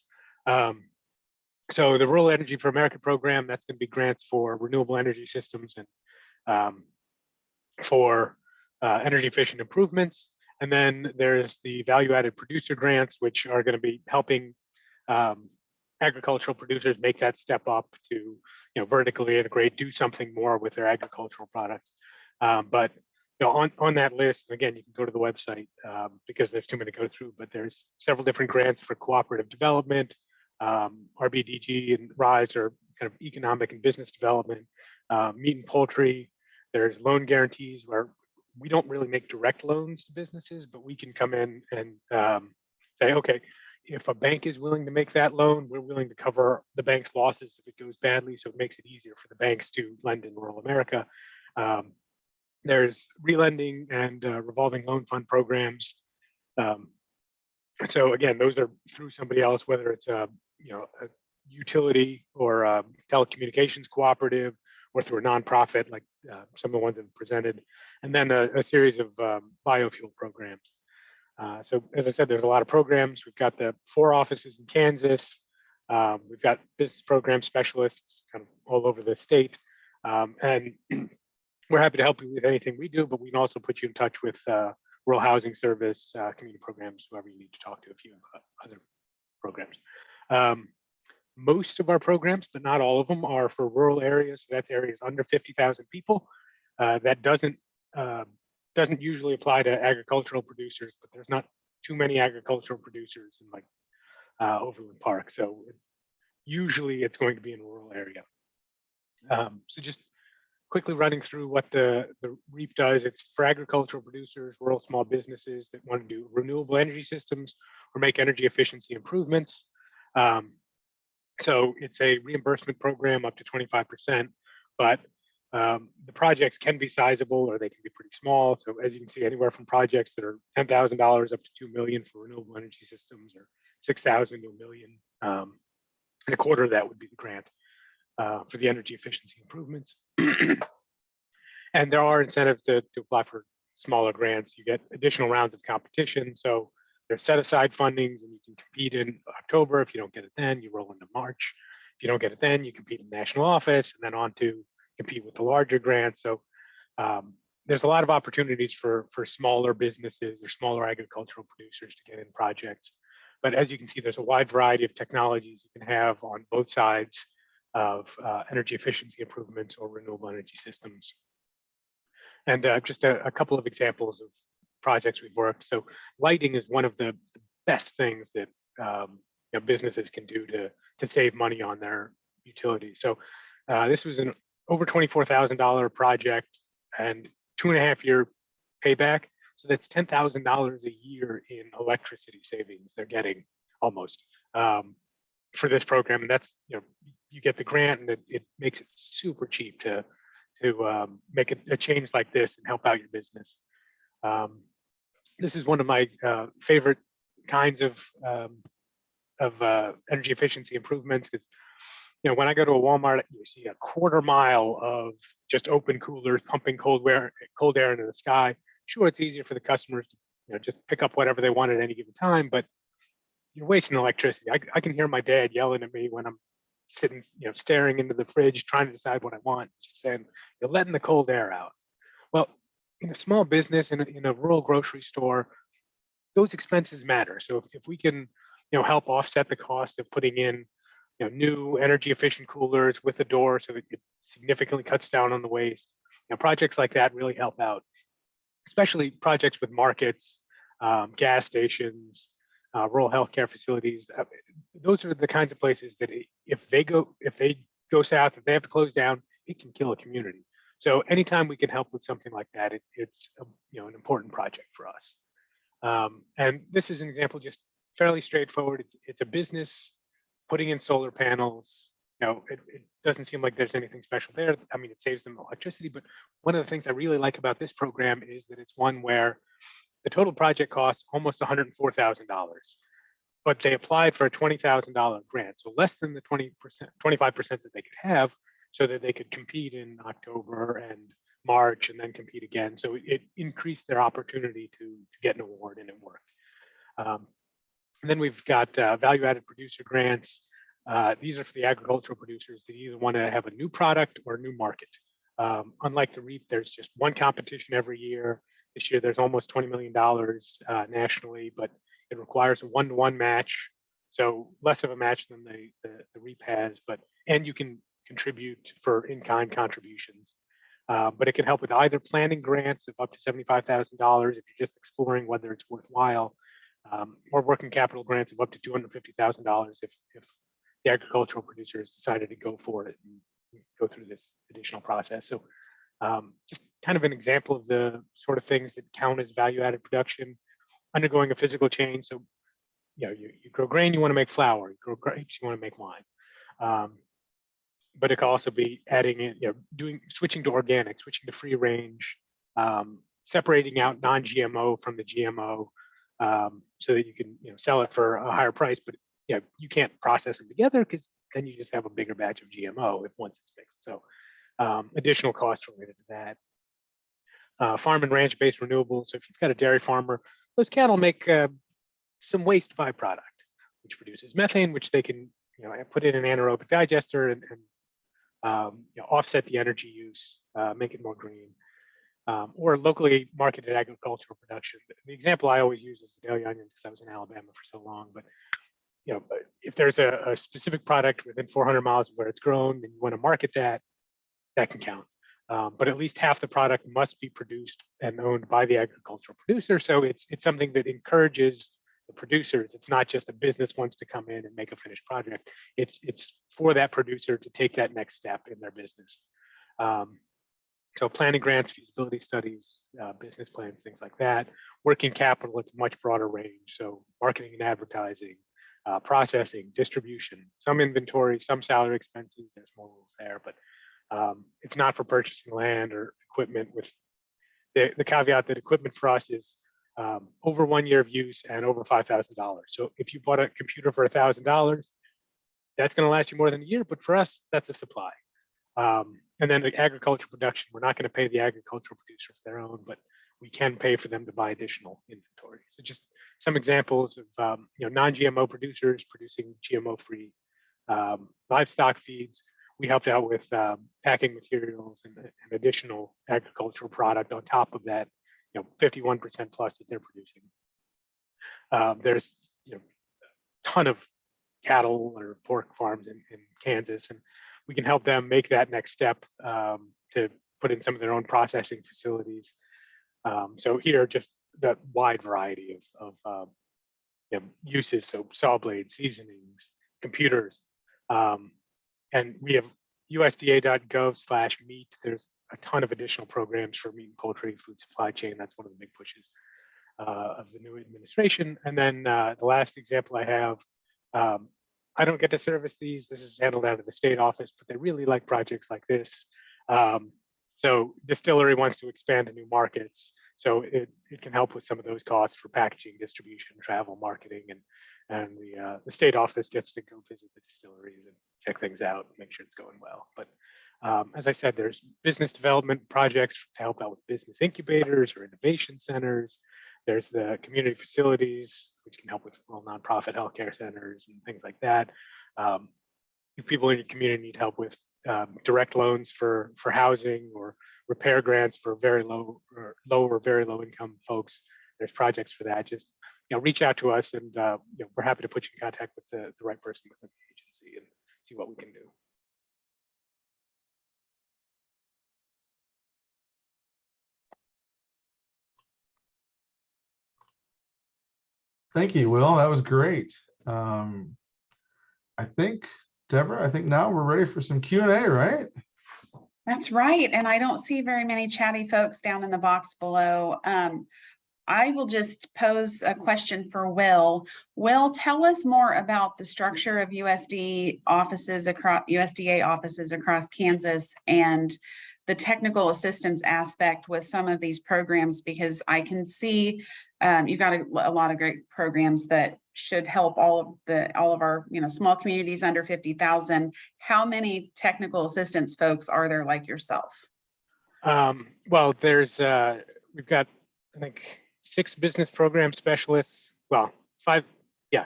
So the Rural Energy for America program, that's going to be grants for renewable energy systems and for energy efficient improvements. And then there's the value-added producer grants, which are going to be helping agricultural producers make that step up to, vertically integrate, do something more with their agricultural products. But on that list, again, you can go to the website because there's too many to go through, but there's several different grants for cooperative development, RBDG and RISE are kind of economic and business development, meat and poultry. There's loan guarantees where we don't really make direct loans to businesses, but we can come in and say, okay, if a bank is willing to make that loan, we're willing to cover the bank's losses if it goes badly. So it makes it easier for the banks to lend in rural America. There's relending and revolving loan fund programs. So again, those are through somebody else, whether it's a utility or a telecommunications cooperative, or through a nonprofit like some of the ones that have presented, and then a series of biofuel programs. So as I said, there's a lot of programs. We've got the 4 offices in Kansas. We've got business program specialists kind of all over the state. And we're happy to help you with anything we do, but we can also put you in touch with Rural Housing Service, community programs, whoever you need to talk to, a few other programs. Most of our programs, but not all of them, are for rural areas. So that's areas under 50,000 people. That doesn't usually apply to agricultural producers, but there's not too many agricultural producers in like Overland Park. So usually it's going to be in a rural area. So just quickly running through what the Reef does. It's for agricultural producers, rural small businesses that want to do renewable energy systems or make energy efficiency improvements. So it's a reimbursement program up to 25%, but the projects can be sizable or they can be pretty small. So as you can see, anywhere from projects that are $10,000 up to $2 million for renewable energy systems, or 6,000 to $1 million. And a quarter of that would be the grant for the energy efficiency improvements. And there are incentives to apply for smaller grants. You get additional rounds of competition. So there's set aside fundings and you can compete in October. If you don't get it then, you roll into March. If you don't get it then, you compete in national office and then on to compete with the larger grants. So there's a lot of opportunities for smaller businesses or smaller agricultural producers to get in projects. But as you can see, there's a wide variety of technologies you can have on both sides of energy efficiency improvements or renewable energy systems. And just a couple of examples of projects we've worked. So lighting is one of the best things that businesses can do to save money on their utilities. So this was an over $24,000 project and 2.5-year payback. So that's $10,000 a year in electricity savings they're getting almost for this program. And that's, you get the grant and it makes it super cheap to make a change like this and help out your business. This is one of my favorite kinds of energy efficiency improvements, because when I go to a Walmart, you see a 1/4 mile of just open coolers pumping cold air into the sky. Sure, it's easier for the customers to just pick up whatever they want at any given time, but you're wasting electricity. I can hear my dad yelling at me when I'm sitting, staring into the fridge, trying to decide what I want, just saying, "You're letting the cold air out." Well, in a small business, in a rural grocery store, those expenses matter. So if we can, help offset the cost of putting in, new energy efficient coolers with a door, so that it significantly cuts down on the waste. Projects like that really help out, especially projects with markets, gas stations, rural healthcare facilities. Those are the kinds of places that if they go south, if they have to close down, it can kill a community. So anytime we can help with something like that, it's an important project for us. And this is an example, just fairly straightforward. It's a business putting in solar panels. It doesn't seem like there's anything special there. I mean, it saves them electricity, but one of the things I really like about this program is that it's one where the total project costs almost $104,000, but they applied for a $20,000 grant, so less than the 25% that they could have, so that they could compete in October and March and then compete again. So it increased their opportunity to get an award, and it worked. And then we've got value-added producer grants. These are for the agricultural producers that either want to have a new product or a new market. Unlike the Reef, there's just one competition every year. This year, there's almost $20 million nationally, but it requires a 1-to-1 match. So less of a match than the Reef has, and you can contribute for in-kind contributions. But it can help with either planning grants of up to $75,000 if you're just exploring whether it's worthwhile, or working capital grants of up to $250,000 if the agricultural producers decided to go for it and go through this additional process. So just kind of an example of the sort of things that count as value-added production, undergoing a physical change. So, you grow grain, you want to make flour. You grow grapes, you want to make wine. But it can also be adding in, switching to organic, switching to free range, separating out non-GMO from the GMO, so that you can sell it for a higher price. But you can't process them together, because then you just have a bigger batch of GMO once it's mixed. So additional costs related to that. Farm and ranch-based renewables. So if you've got a dairy farmer, those cattle make some waste byproduct, which produces methane, which they can put in an anaerobic digester and offset the energy use, make it more green. Or locally marketed agricultural production. The example I always use is the daily onions, because I was in Alabama for so long. But if there's a specific product within 400 miles of where it's grown and you want to market that, that can count. But at least half the product must be produced and owned by the agricultural producer. So it's something that encourages producers. It's not just a business wants to come in and make a finished project. It's for that producer to take that next step in their business. So planning grants, feasibility studies, business plans, things like that. Working capital, it's a much broader range. So marketing and advertising, processing, distribution, some inventory, some salary expenses. There's more rules there, but it's not for purchasing land or equipment, with the caveat that equipment for us is over 1 year of use and over $5,000. So if you bought a computer for $1,000, that's going to last you more than a year, but for us, that's a supply. And then the agricultural production, we're not going to pay the agricultural producers their own, but we can pay for them to buy additional inventory. So just some examples of non-GMO producers producing GMO-free livestock feeds. We helped out with packing materials and additional agricultural product on top of that, 51% plus that they're producing. There's a ton of cattle or pork farms in Kansas, and we can help them make that next step to put in some of their own processing facilities. So here, just the wide variety of uses, so saw blades, seasonings, computers, and we have USDA.gov/meat. There's a ton of additional programs for meat and poultry, food supply chain. That's one of the big pushes of the new administration. And then the last example I have, I don't get to service these. This is handled out of the state office, but they really like projects like this. So distillery wants to expand to new markets. So it can help with some of those costs for packaging, distribution, travel, marketing, and the state office gets to go visit the distilleries and check things out and make sure it's going well. But as I said, there's business development projects to help out with business incubators or innovation centers. There's the community facilities, which can help with nonprofit healthcare centers and things like that. If people in your community need help with direct loans for housing or repair grants for very low or very low income folks, there's projects for that. Just reach out to us, and we're happy to put you in contact with the right person within the agency and see what we can do. Thank you, Will. That was great. I think, Deborah, now we're ready for some Q&A, right? That's right. And I don't see very many chatty folks down in the box below. I will just pose a question for Will. Will, tell us more about the structure of USDA offices across Kansas and the technical assistance aspect with some of these programs, because I can see you've got a lot of great programs that should help all of our small communities under 50,000. How many technical assistance folks are there like yourself? Well, there's we've got, I think, 6 business program specialists. Well,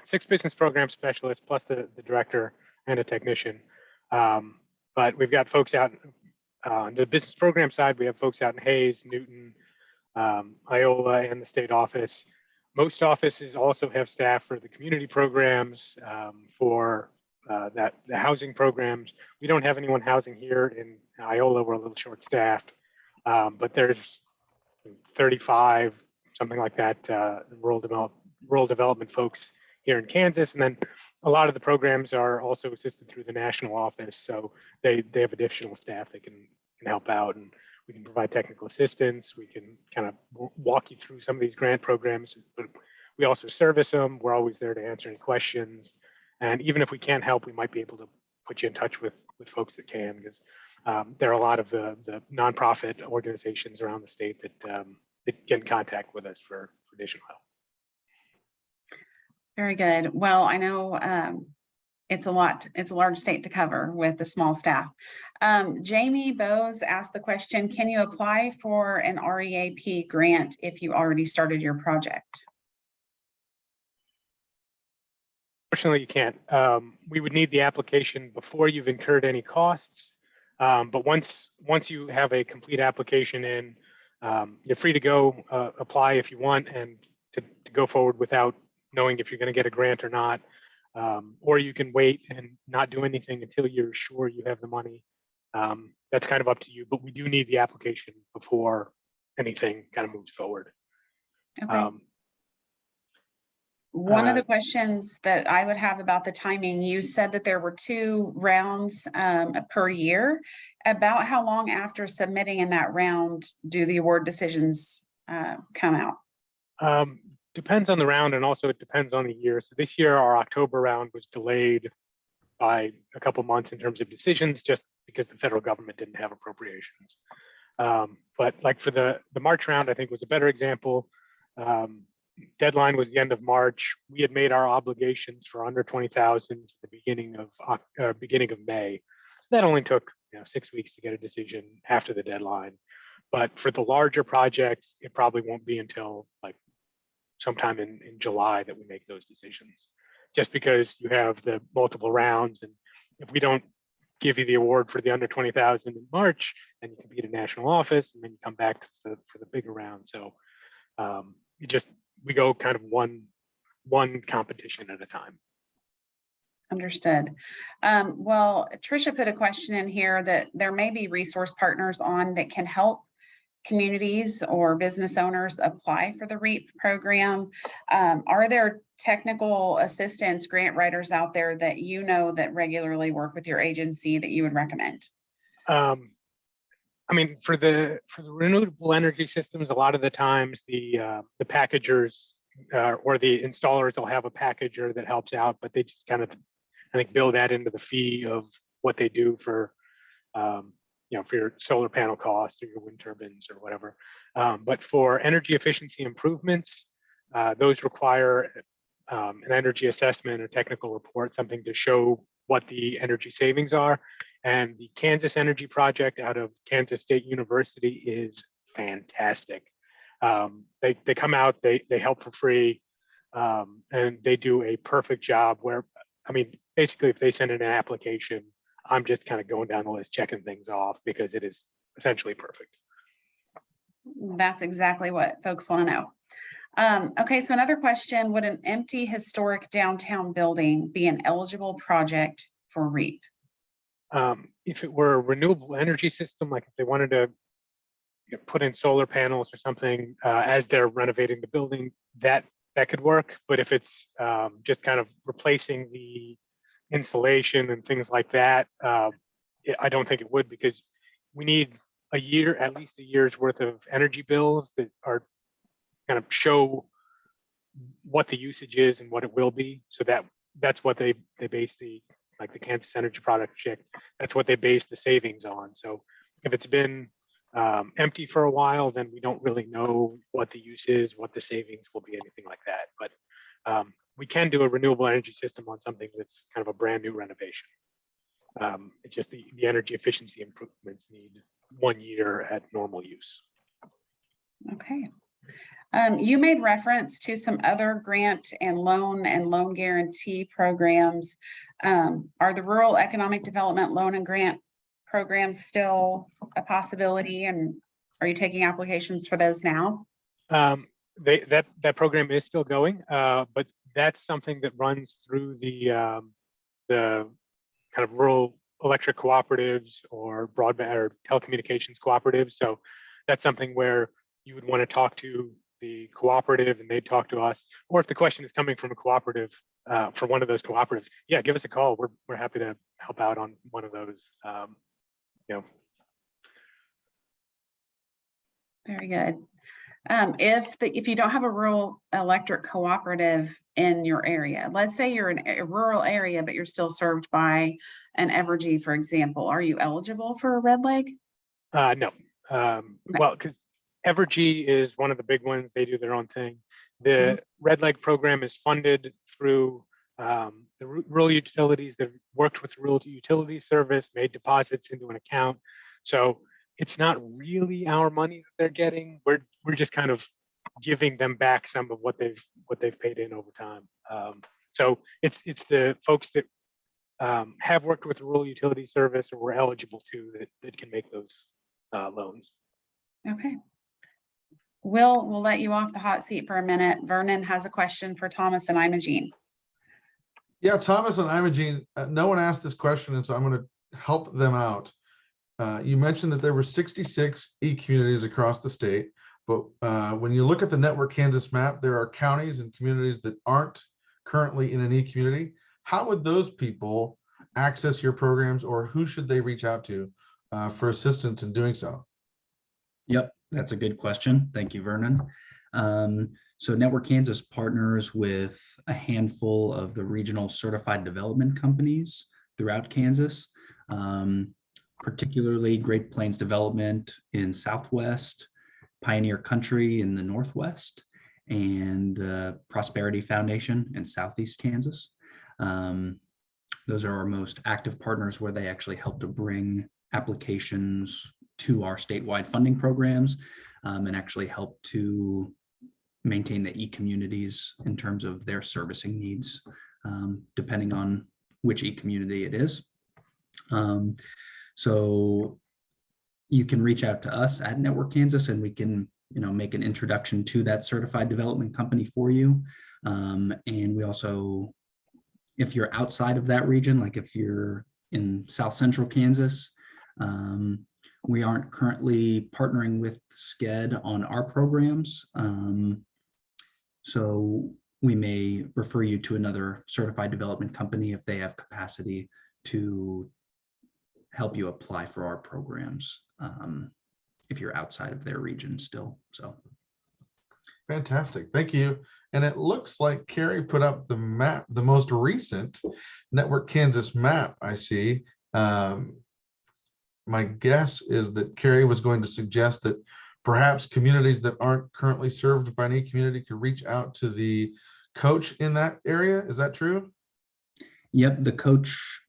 6 business program specialists plus the director and a technician. But we've got folks out on the business program side. We have folks out in Hayes, Newton, Iola, and the state office. Most offices also have staff for the community programs, for the housing programs. We don't have anyone housing here in Iola. We're a little short-staffed, but there's 35, something like that, rural development folks here in Kansas. And then a lot of the programs are also assisted through the national office, so they have additional staff that can help out, and we can provide technical assistance. We can kind of walk you through some of these grant programs, but we also service them. We're always there to answer any questions. And even if we can't help, we might be able to put you in touch with folks that can, because there are a lot of the nonprofit organizations around the state that get in contact with us for additional help. Very good. Well, I know it's a large state to cover with a small staff. Jamie Bowes asked the question, can you apply for an REAP grant if you already started your project? Fortunately, you can't. We would need the application before you've incurred any costs. But once you have a complete application in, you're free to go apply if you want, and to go forward without knowing if you're going to get a grant or not. Or you can wait and not do anything until you're sure you have the money. That's kind of up to you, but we do need the application before anything kind of moves forward. Okay. One of the questions that I would have about the timing, you said that there were 2 rounds per year. About how long after submitting in that round do the award decisions come out? Depends on the round, and also it depends on the year. So this year, our October round was delayed by a couple months in terms of decisions, just because the federal government didn't have appropriations. But like for the March round, I think was a better example. Deadline was the end of March. We had made our obligations for under 20,000 at the beginning of May. So that only took 6 weeks to get a decision after the deadline. But for the larger projects, it probably won't be until like sometime in July that we make those decisions, just because you have the multiple rounds. And if we don't give you the award for the under 20,000 in March, then you compete in national office, and then you come back for the bigger round. So we go kind of one competition at a time. Understood. Well, Tricia put a question in here that there may be resource partners on that can help communities or business owners apply for the REAP program. Are there technical assistance grant writers out there that that regularly work with your agency that you would recommend? I mean, for the renewable energy systems, a lot of the times the packagers or the installers will have a packager that helps out, but they just kind of, I think, build that into the fee of what they do for for your solar panel cost or your wind turbines or whatever. But for energy efficiency improvements, those require an energy assessment or technical report, something to show what the energy savings are. And the Kansas Energy Project out of Kansas State University is fantastic. They come out, they help for free, and they do a perfect job where, I mean, basically if they send in an application, I'm just kind of going down the list, checking things off, because it is essentially perfect. That's exactly what folks want to know. Okay, so another question, would an empty historic downtown building be an eligible project for REAP? If it were a renewable energy system, like if they wanted to put in solar panels or something as they're renovating the building, that could work. But if it's just kind of replacing the insulation and things like that, I don't think it would, because we need at least a year's worth of energy bills that are kind of show what the usage is and what it will be. So that's what they base the Kansas Energy Project, that's what they base the savings on. So if it's been empty for a while, then we don't really know what the use is, what the savings will be, anything like that. But we can do a renewable energy system on something that's kind of a brand new renovation. It's just the energy efficiency improvements need 1 year at normal use. Okay. You made reference to some other grant and loan guarantee programs. Are the rural economic development loan and grant programs still a possibility? And are you taking applications for those now? That program is still going, but that's something that runs through the kind of rural electric cooperatives or broadband or telecommunications cooperatives. So that's something where you would want to talk to the cooperative and they'd talk to us. Or if the question is coming from a cooperative, for one of those cooperatives, yeah, give us a call. We're happy to help out on one of those. Very good. If you don't have a rural electric cooperative in your area, let's say you're in a rural area, but you're still served by an Evergy, for example, are you eligible for a red leg? No. Well, because Evergy is one of the big ones. They do their own thing. The Red Leg program is funded through the rural utilities that worked with rural utility service, made deposits into an account. So it's not really our money that they're getting. We're just kind of giving them back some of what they've paid in over time. So it's the folks that have worked with rural utility service or were eligible to that can make those loans. Okay. We'll let you off the hot seat for a minute. Vernon has a question for Thomas and Imogene. Yeah, Thomas and Imogene, no one asked this question, and so I'm going to help them out. You mentioned that there were 66 e-communities across the state, But when you look at the Network Kansas map, there are counties and communities that aren't currently in an e-community. How would those people access your programs, or who should they reach out to for assistance in doing so? Yep, that's a good question. Thank you, Vernon. So Network Kansas partners with a handful of the regional certified development companies throughout Kansas, particularly Great Plains Development in Southwest, Pioneer Country in the Northwest, and the Prosperity Foundation in Southeast Kansas. Those are our most active partners, where they actually help to bring applications to our statewide funding programs, and actually help to maintain the e-communities in terms of their servicing needs, depending on which e-community it is. So you can reach out to us at Network Kansas, and we can, make an introduction to that certified development company for you. And we also, if you're outside of that region, like if you're in South Central Kansas, we aren't currently partnering with SCED on our programs. So we may refer you to another certified development company if they have capacity to help you apply for our programs, if you're outside of their region still. So fantastic, thank you. And it looks like Carrie put up the map, the most recent Network Kansas map I see. My guess is that Carrie was going to suggest that perhaps communities that aren't currently served by any community could reach out to the coach in that area. Is that true? Yep, the coach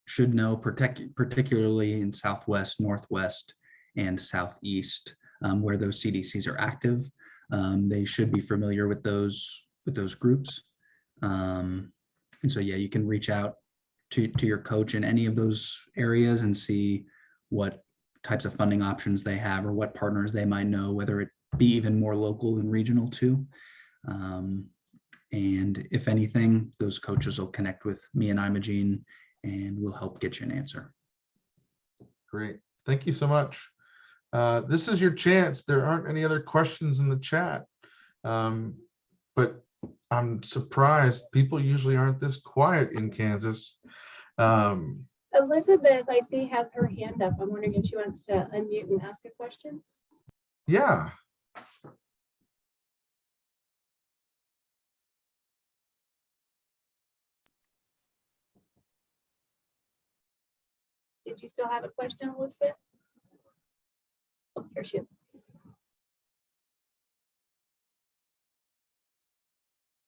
should know, particularly in Southwest, Northwest, and Southeast, where those CDCs are active. They should be familiar with those groups. And so, yeah, you can reach out to your coach in any of those areas and see what types of funding options they have, or what partners they might know, whether it be even more local and regional too. And if anything, those coaches will connect with me and Imogene, and we'll help get you an answer. Great, thank you so much. This is your chance. There aren't any other questions in the chat, but I'm surprised. People usually aren't this quiet in Kansas. Elizabeth, I see, has her hand up. I'm wondering if she wants to unmute and ask a question. Yeah. Did you still have a question, Elizabeth? Oh, there she is.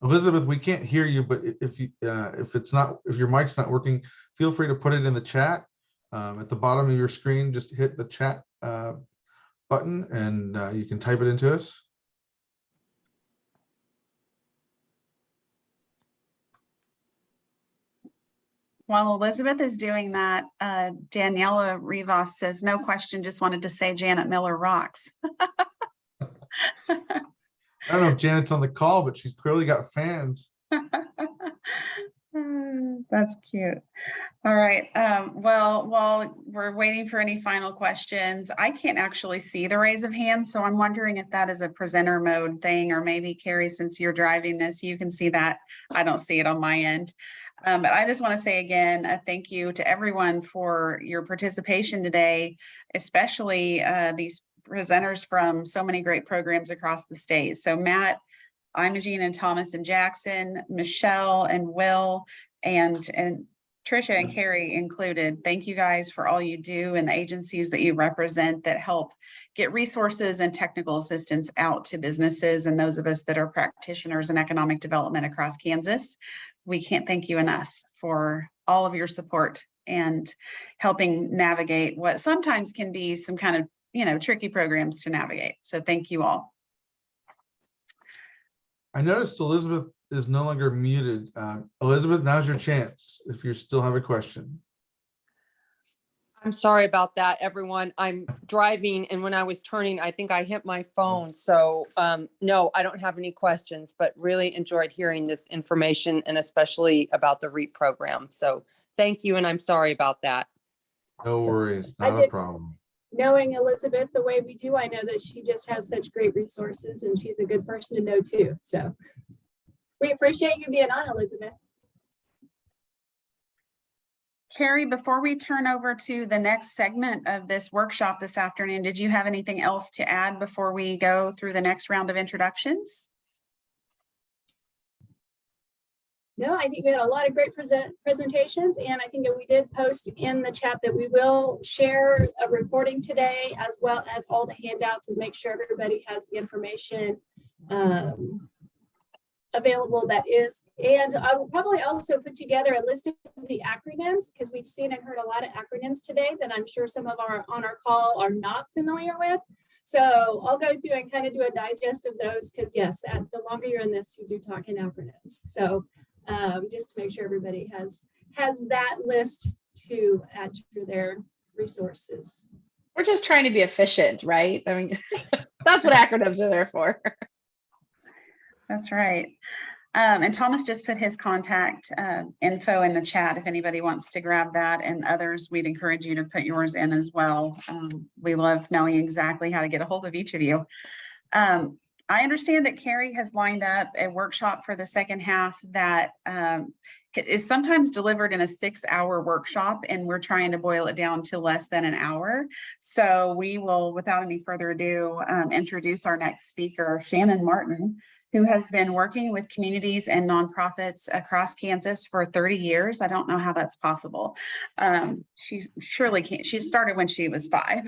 Elizabeth, we can't hear you, but if your mic's not working, feel free to put it in the chat. At the bottom of your screen, just hit the chat button, and you can type it into us. While Elizabeth is doing that, Daniela Rivas says, no question, just wanted to say Janet Miller rocks. I don't know if Janet's on the call, but she's clearly got fans. That's cute. All right. Well, while we're waiting for any final questions, I can't actually see the raise of hands. So I'm wondering if that is a presenter mode thing, or maybe Carrie, since you're driving this, you can see that. I don't see it on my end. But I just want to say again, a thank you to everyone for your participation today, especially these presenters from so many great programs across the state. So Matt, Imogene and Thomas and Jackson, Michelle and Will, and Trisha and Carrie included. Thank you guys for all you do, and the agencies that you represent that help get resources and technical assistance out to businesses and those of us that are practitioners in economic development across Kansas. We can't thank you enough for all of your support and helping navigate what sometimes can be some kind of, tricky programs to navigate. So thank you all. I noticed Elizabeth is no longer muted. Elizabeth, now's your chance if you still have a question. I'm sorry about that, everyone. I'm driving, and when I was turning, I think I hit my phone. So no, I don't have any questions, but really enjoyed hearing this information, and especially about the REAP program. So thank you, and I'm sorry about that. No worries, not a problem. knowing Elizabeth the way we do, I know that she just has such great resources and she's a good person to know too. So we appreciate you being on, Elizabeth. Carrie, before we turn over to the next segment of this workshop this afternoon, did you have anything else to add before we go through the next round of introductions? No, I think we had a lot of great presentations, and I think that we did post in the chat that we will share a recording today, as well as all the handouts, and make sure everybody has the information available that is. And I will probably also put together a list of the acronyms, because we've seen and heard a lot of acronyms today that I'm sure some of our on our call are not familiar with. So I'll go through and kind of do a digest of those, because yes, the longer you're in this, you do talk in acronyms. So just to make sure everybody has that list to add to their resources. We're just trying to be efficient, right? I mean, that's what acronyms are there for. That's right. And Thomas just put his contact info in the chat if anybody wants to grab that, and others, we'd encourage you to put yours in as well. We love knowing exactly how to get a hold of each of you. I understand that Carrie has lined up a workshop for the second half that is sometimes delivered in a 6-hour workshop, and we're trying to boil it down to less than an hour. So we will, without any further ado, introduce our next speaker, Shannon Martin, who has been working with communities and nonprofits across Kansas for 30 years. I don't know how that's possible. She's surely can't. She started when she was 5,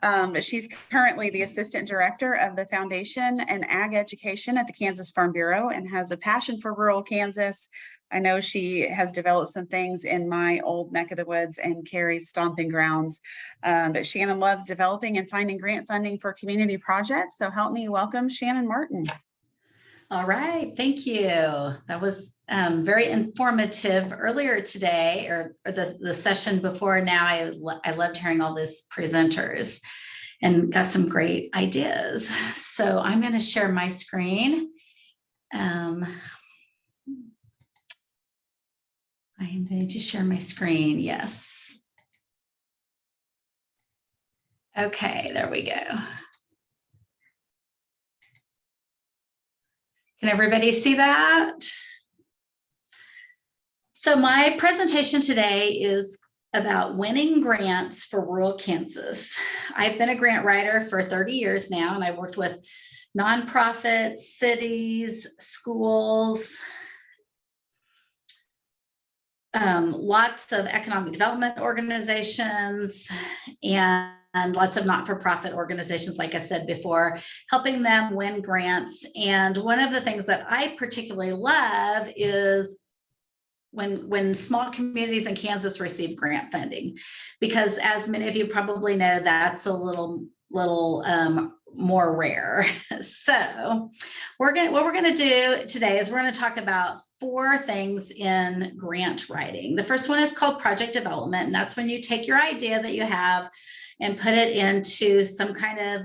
but she's currently the assistant director of the Foundation and Ag Education at the Kansas Farm Bureau, and has a passion for rural Kansas. I know she has developed some things in my old neck of the woods and Carrie's stomping grounds, but Shannon loves developing and finding grant funding for community projects. So help me welcome Shannon Martin. All right, thank you. That was very informative earlier today, or the session before. Now I loved hearing all these presenters and got some great ideas. So I'm going to share my screen. I am going to share my screen. Yes. Okay, there we go. Can everybody see that? So my presentation today is about winning grants for rural Kansas. I've been a grant writer for 30 years now, and I worked with nonprofits, cities, schools, lots of economic development organizations, and lots of not-for-profit organizations, like I said before, helping them win grants. And one of the things that I particularly love is when small communities in Kansas receive grant funding, because as many of you probably know, that's a little more rare. So what we're going to do today is we're going to talk about 4 things in grant writing. The first one is called project development, and that's when you take your idea that you have and put it into some kind of,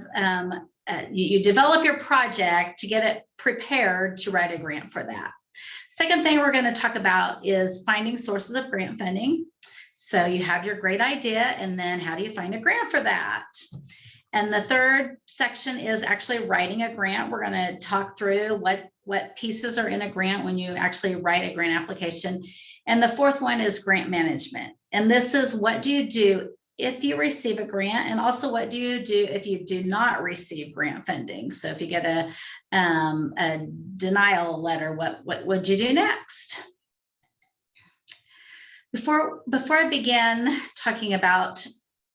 you develop your project to get it prepared to write a grant for that. Second thing we're going to talk about is finding sources of grant funding. So you have your great idea, and then how do you find a grant for that? And the third section is actually writing a grant. We're going to talk through what pieces are in a grant when you actually write a grant application. And the fourth one is grant management. And this is, what do you do if you receive a grant, and also what do you do if you do not receive grant funding? So if you get a denial letter, what would you do next? Before I begin talking about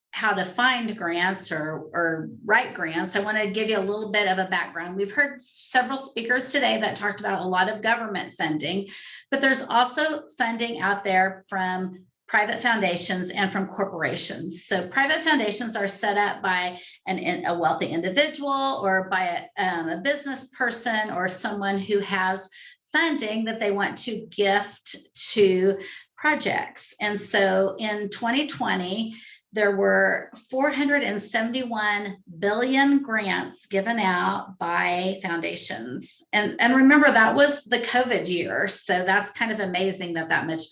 how to find grants or write grants, I want to give you a little bit of a background. We've heard several speakers today that talked about a lot of government funding, but there's also funding out there from private foundations and from corporations. So private foundations are set up by a wealthy individual or by a business person or someone who has funding that they want to gift to projects. And so in 2020, there were 471 billion grants given out by foundations. And remember, that was the COVID year. So that's kind of amazing that much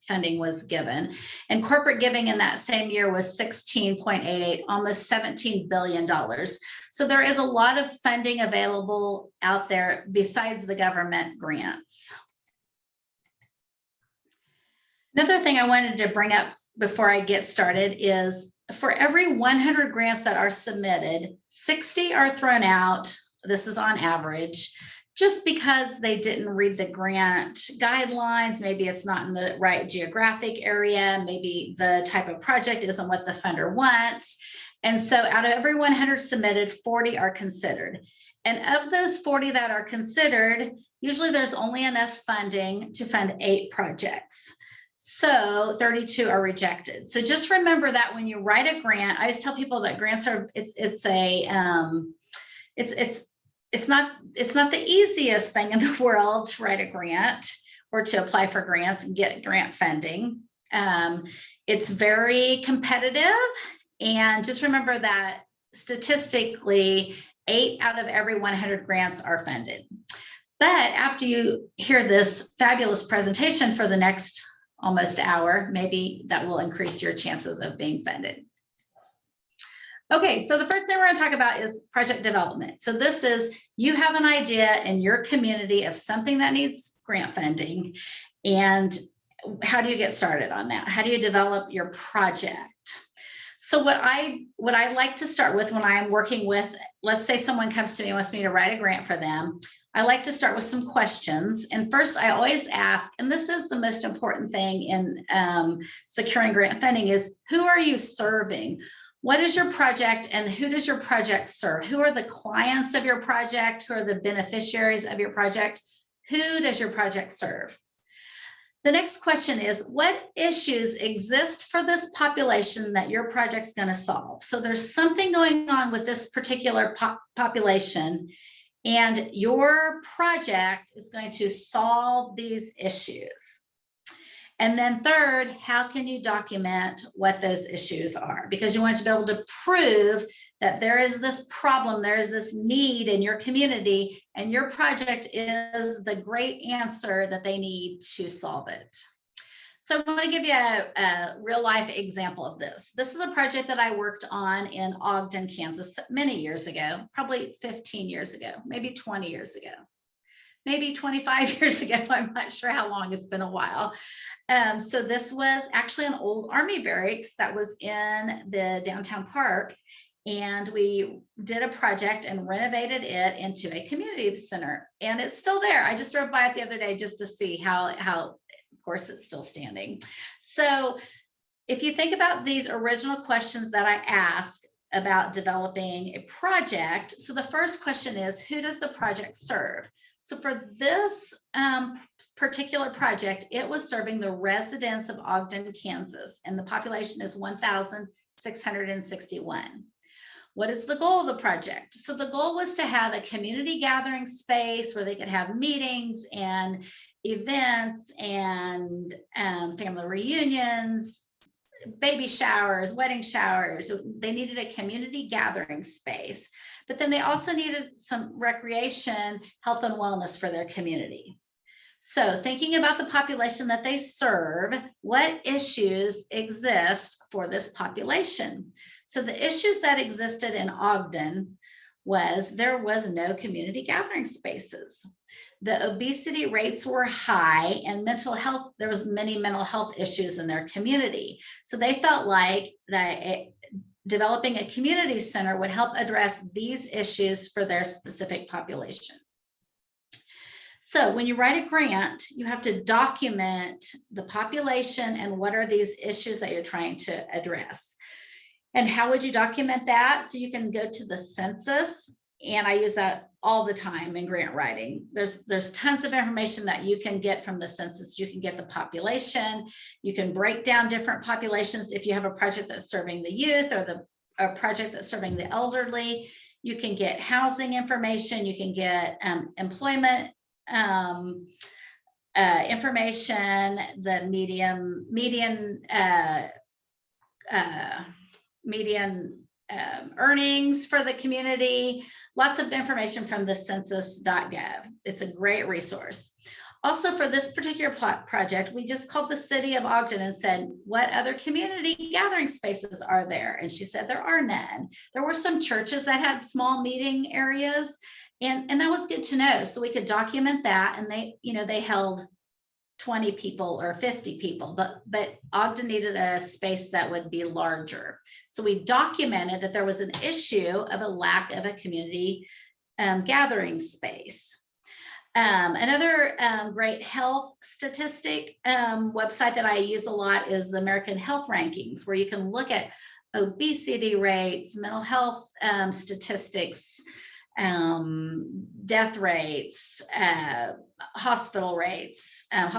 funding was given. And corporate giving in that same year was 16.88, almost $17 billion. So there is a lot of funding available out there besides the government grants. Another thing I wanted to bring up before I get started is for every 100 grants that are submitted, 60 are thrown out. This is on average, just because they didn't read the grant guidelines. Maybe it's not in the right geographic area. Maybe the type of project isn't what the funder wants. And so out of every 100 submitted, 40 are considered. And of those 40 that are considered, usually there's only enough funding to fund 8 projects. So 32 are rejected. So just remember that when you write a grant, I just tell people that grants are, it's not the easiest thing in the world to write a grant or to apply for grants and get grant funding. It's very competitive. And just remember that statistically, 8 out of every 100 grants are funded. But after you hear this fabulous presentation for the next almost hour, maybe that will increase your chances of being funded. Okay, so the first thing we're going to talk about is project development. So this is, you have an idea in your community of something that needs grant funding, and how do you get started on that? How do you develop your project? So what I like to start with when I'm working with, let's say someone comes to me and wants me to write a grant for them, I like to start with some questions. And first, I always ask, and this is the most important thing in securing grant funding, is who are you serving? What is your project and who does your project serve? Who are the clients of your project? Who are the beneficiaries of your project? Who does your project serve? The next question is, what issues exist for this population that your project's going to solve? So there's something going on with this particular population, and your project is going to solve these issues. And then third, how can you document what those issues are? Because you want to be able to prove that there is this problem, there is this need in your community, and your project is the great answer that they need to solve it. So I want to give you a real life example of this. This is a project that I worked on in Ogden, Kansas, many years ago, probably 15 years ago, maybe 20 years ago, maybe 25 years ago. I'm not sure how long, it's been a while. So this was actually an old Army barracks that was in the downtown park. And we did a project and renovated it into a community center. And it's still there. I just drove by it the other day just to see how of course, it's still standing. So if you think about these original questions that I asked about developing a project, so the first question is, who does the project serve? So for this particular project, it was serving the residents of Ogden, Kansas, and the population is 1,661. What is the goal of the project? So the goal was to have a community gathering space where they could have meetings and events and family reunions, baby showers, wedding showers. They needed a community gathering space, but then they also needed some recreation, health and wellness for their community. So thinking about the population that they serve, what issues exist for this population? So the issues that existed in Ogden was there was no community gathering spaces. The obesity rates were high, and mental health, there was many mental health issues in their community. So they felt like that developing a community center would help address these issues for their specific population. So when you write a grant, you have to document the population and what are these issues that you're trying to address. And how would you document that? So you can go to the census, and I use that all the time in grant writing. There's tons of information that you can get from the census. You can get the population. You can break down different populations. If you have a project that's serving the youth or a project that's serving the elderly, you can get housing information. You can get employment information, the median earnings for the community, lots of information from the census.gov. It's a great resource. Also, for this particular project, we just called the city of Ogden and said, what other community gathering spaces are there? And she said, there are none. There were some churches that had small meeting areas, and that was good to know. So we could document that, and they held 20 people or 50 people, but Ogden needed a space that would be larger. So we documented that there was an issue of a lack of a community gathering space. Another great health statistic website that I use a lot is the American Health Rankings, where you can look at obesity rates, mental health statistics, death rates, hospital rates, I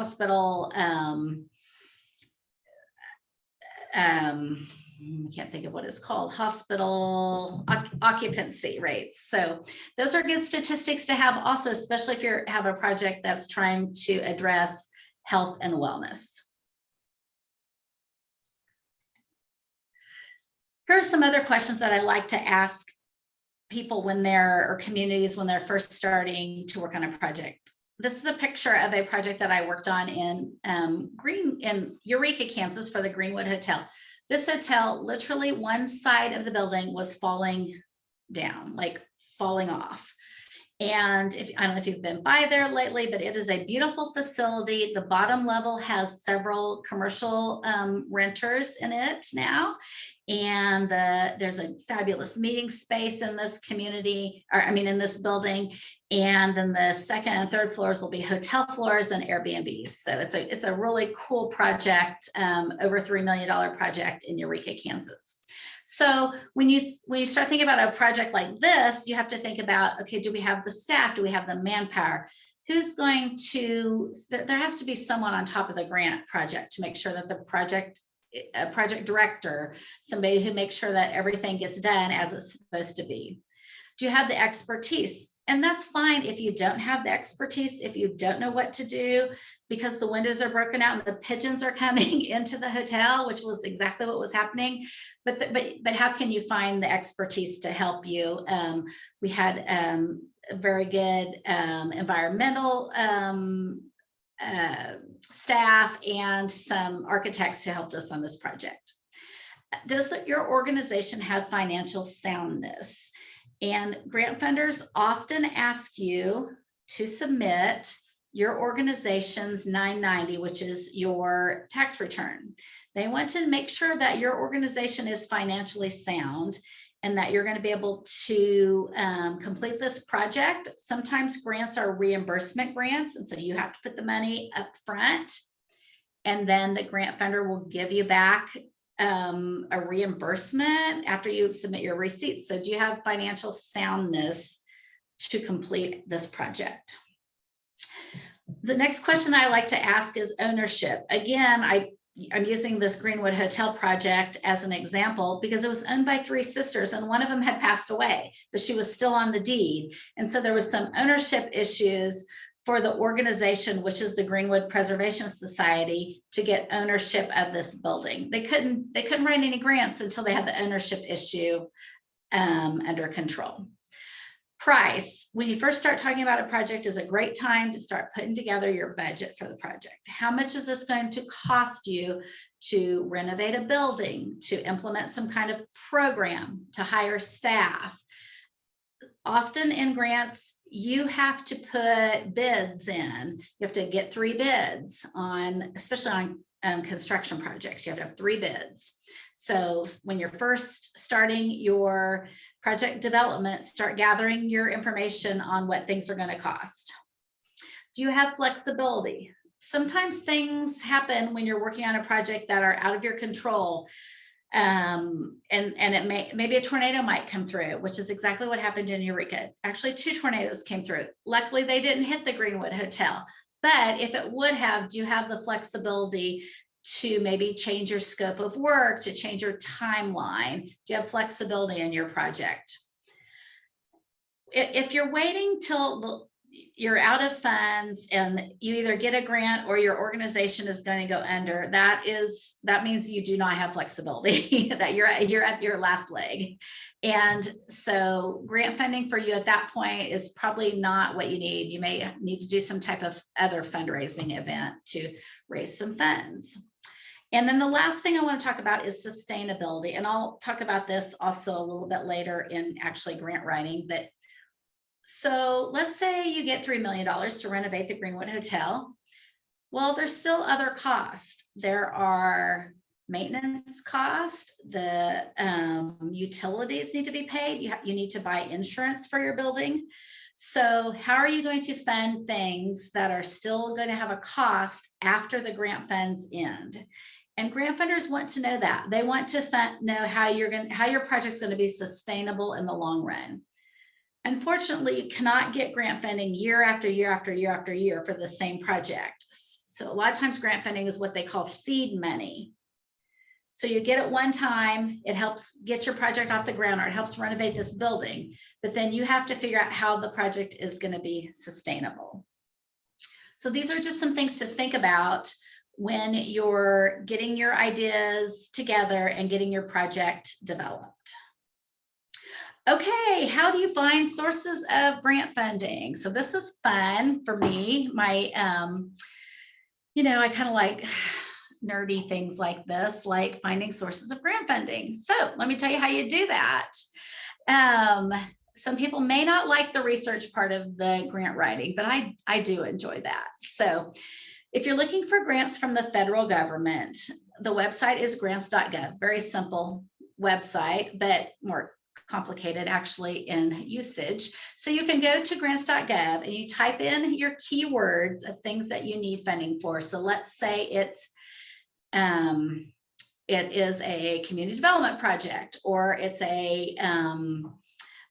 can't think of what it's called, hospital occupancy rates. So those are good statistics to have also, especially if you have a project that's trying to address health and wellness. Here are some other questions that I like to ask people or communities when they're first starting to work on a project. This is a picture of a project that I worked on in Eureka, Kansas, for the Greenwood Hotel. This hotel, literally one side of the building was falling down, like falling off. And I don't know if you've been by there lately, but it is a beautiful facility. The bottom level has several commercial renters in it now. And there's a fabulous meeting space in this community, in this building. And then the second and third floors will be hotel floors and Airbnbs. So it's a really cool project, over $3 million project in Eureka, Kansas. So when you start thinking about a project like this, you have to think about, okay, do we have the staff? Do we have the manpower? Who's going to, there has to be someone on top of the grant project to make sure that a project director, somebody who makes sure that everything gets done as it's supposed to be. Do you have the expertise? And that's fine if you don't have the expertise, if you don't know what to do, because the windows are broken out and the pigeons are coming into the hotel, which was exactly what was happening. But how can you find the expertise to help you? We had a very good environmental staff and some architects who helped us on this project. Does your organization have financial soundness? And grant funders often ask you to submit your organization's 990, which is your tax return. They want to make sure that your organization is financially sound and that you're going to be able to complete this project. Sometimes grants are reimbursement grants, and so you have to put the money up front, and then the grant funder will give you back a reimbursement after you submit your receipts. So do you have financial soundness to complete this project? The next question I like to ask is ownership. Again, I'm using this Greenwood Hotel project as an example because it was owned by 3 sisters and one of them had passed away, but she was still on the deed. And so there was some ownership issues for the organization, which is the Greenwood Preservation Society, to get ownership of this building. They couldn't write any grants until they had the ownership issue under control. Price, when you first start talking about a project, is a great time to start putting together your budget for the project. How much is this going to cost you to renovate a building, to implement some kind of program, to hire staff? Often in grants, you have to put bids in. You have to get 3 bids on, especially on construction projects, you have to have 3 bids. So when you're first starting your project development, start gathering your information on what things are going to cost. Do you have flexibility? Sometimes things happen when you're working on a project that are out of your control. And it maybe a tornado might come through, which is exactly what happened in Eureka. Actually, 2 tornadoes came through. Luckily, they didn't hit the Greenwood Hotel. But if it would have, do you have the flexibility to maybe change your scope of work, to change your timeline? Do you have flexibility in your project? If you're waiting till you're out of funds and you either get a grant or your organization is going to go under, that means you do not have flexibility, that you're at your last leg. And so grant funding for you at that point is probably not what you need. You may need to do some type of other fundraising event to raise some funds. And then the last thing I want to talk about is sustainability. And I'll talk about this also a little bit later in actually grant writing. But so let's say you get $3 million to renovate the Greenwood Hotel. Well, there's still other costs. There are maintenance costs, the utilities need to be paid. You need to buy insurance for your building. So how are you going to fund things that are still going to have a cost after the grant funds end? And grant funders want to know that. They want to know how your project's going to be sustainable in the long run. Unfortunately, you cannot get grant funding year after year after year after year for the same project. So a lot of times grant funding is what they call seed money. So you get it one time, it helps get your project off the ground, or it helps renovate this building, but then you have to figure out how the project is going to be sustainable. So these are just some things to think about when you're getting your ideas together and getting your project developed. Okay, how do you find sources of grant funding? So this is fun for me. My, I kind of like nerdy things like this, like finding sources of grant funding. So let me tell you how you do that. Some people may not like the research part of the grant writing, but I do enjoy that. So if you're looking for grants from the federal government, the website is grants.gov. Very simple website, but more complicated actually in usage. So you can go to grants.gov and you type in your keywords of things that you need funding for. So let's say it is a community development project, or it's a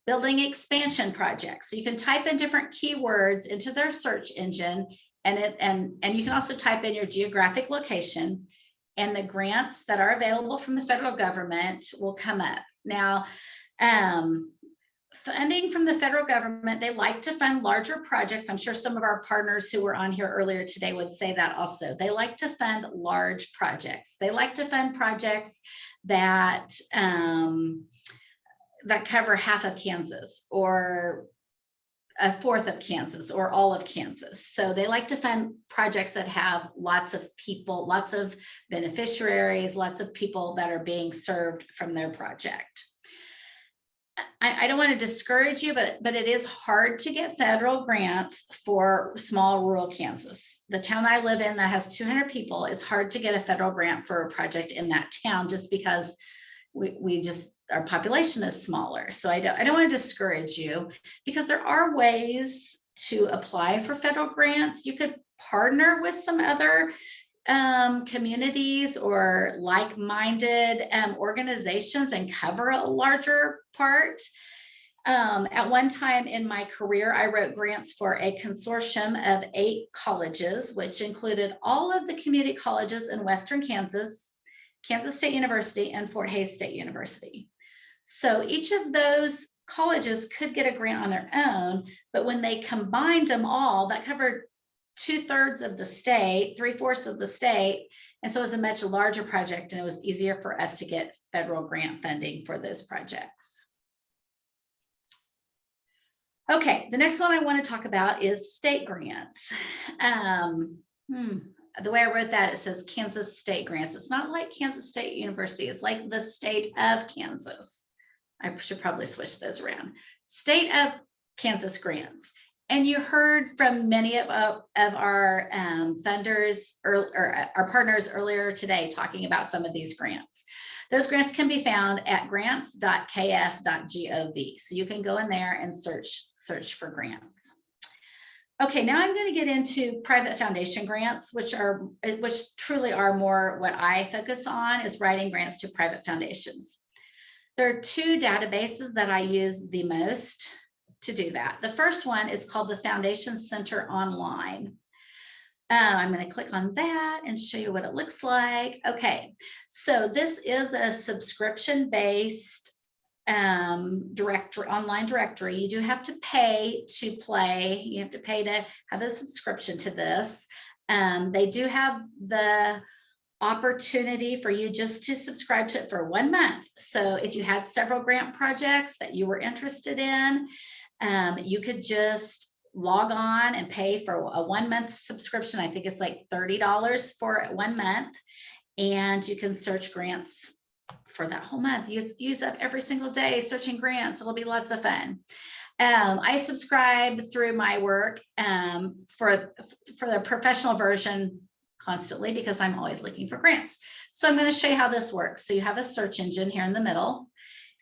building expansion project. So you can type in different keywords into their search engine, and you can also type in your geographic location, and the grants that are available from the federal government will come up. Now, funding from the federal government, they like to fund larger projects. I'm sure some of our partners who were on here earlier today would say that also. They like to fund large projects. They like to fund projects that cover half of Kansas, or a fourth of Kansas, or all of Kansas. So they like to fund projects that have lots of people, lots of beneficiaries, lots of people that are being served from their project. I don't want to discourage you, but it is hard to get federal grants for small rural Kansas. The town I live in that has 200 people, it's hard to get a federal grant for a project in that town, just because our population is smaller. So I don't want to discourage you, because there are ways to apply for federal grants. You could partner with some other communities or like-minded organizations and cover a larger part. At one time in my career, I wrote grants for a consortium of 8 colleges, which included all of the community colleges in Western Kansas, Kansas State University, and Fort Hays State University. So each of those colleges could get a grant on their own, but when they combined them all, that covered 2/3 of the state, 3/4 of the state. And so it was a much larger project, and it was easier for us to get federal grant funding for those projects. Okay, the next one I want to talk about is state grants. The way I wrote that, it says Kansas state grants. It's not like Kansas State University. It's like the state of Kansas. I should probably switch those around. State of Kansas grants. And you heard from many of our funders or our partners earlier today talking about some of these grants. Those grants can be found at grants.ks.gov. So you can go in there and search for grants. Okay, now I'm going to get into private foundation grants, which truly are more what I focus on, is writing grants to private foundations. There are 2 databases that I use the most to do that. The first one is called the Foundation Center Online. I'm going to click on that and show you what it looks like. Okay, so this is a subscription-based online directory. You do have to pay to play. You have to pay to have a subscription to this. They do have opportunity for you just to subscribe to it for 1 month. So if you had several grant projects that you were interested in, you could just log on and pay for a 1 month subscription. I think it's like $30 for 1 month. And you can search grants for that whole month. Use up every single day searching grants. It'll be lots of fun. I subscribe through my work for the professional version constantly because I'm always looking for grants. So I'm going to show you how this works. So you have a search engine here in the middle,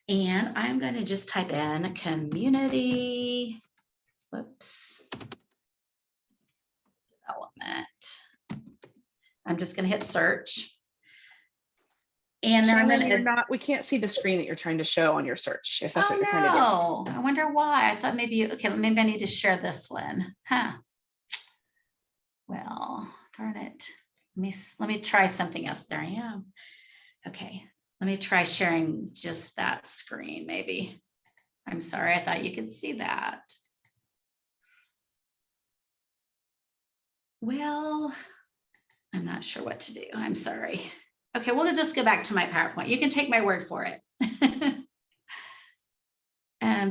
and I'm going to just type in community, development. I'm just going to hit search. And then Shannon, we can't see the screen that you're trying to show on your search, if that's what you're trying to do. Oh, I wonder why. I thought maybe, okay, maybe I need to share this one. Huh. Well, darn it. Let me try something else. There I am. Okay, let me try sharing just that screen, maybe. I'm sorry, I thought you could see that. Well, I'm not sure what to do. I'm sorry. Okay, we'll just go back to my PowerPoint. You can take my word for it.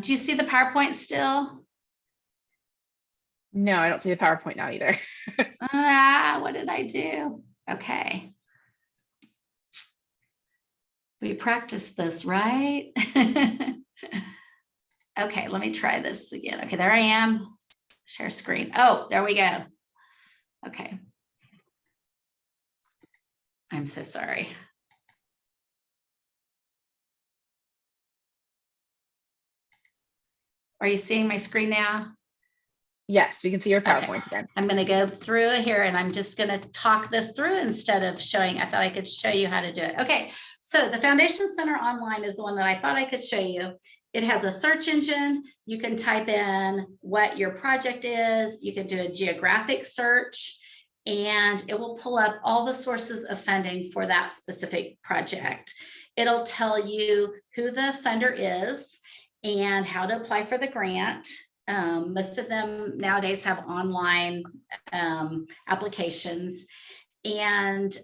Do you see the PowerPoint still? No, I don't see the PowerPoint now either. What did I do? Okay. We practiced this, right? Okay, let me try this again. Okay, there I am. Share screen. Oh, there we go. Okay. I'm so sorry. Are you seeing my screen now? Yes, we can see your PowerPoint again. I'm going to go through it here, and I'm just going to talk this through instead of showing. I thought I could show you how to do it. Okay, so the Foundation Center Online is the one that I thought I could show you. It has a search engine. You can type in what your project is. You can do a geographic search, and it will pull up all the sources of funding for that specific project. It'll tell you who the funder is and how to apply for the grant. Most of them nowadays have online applications. And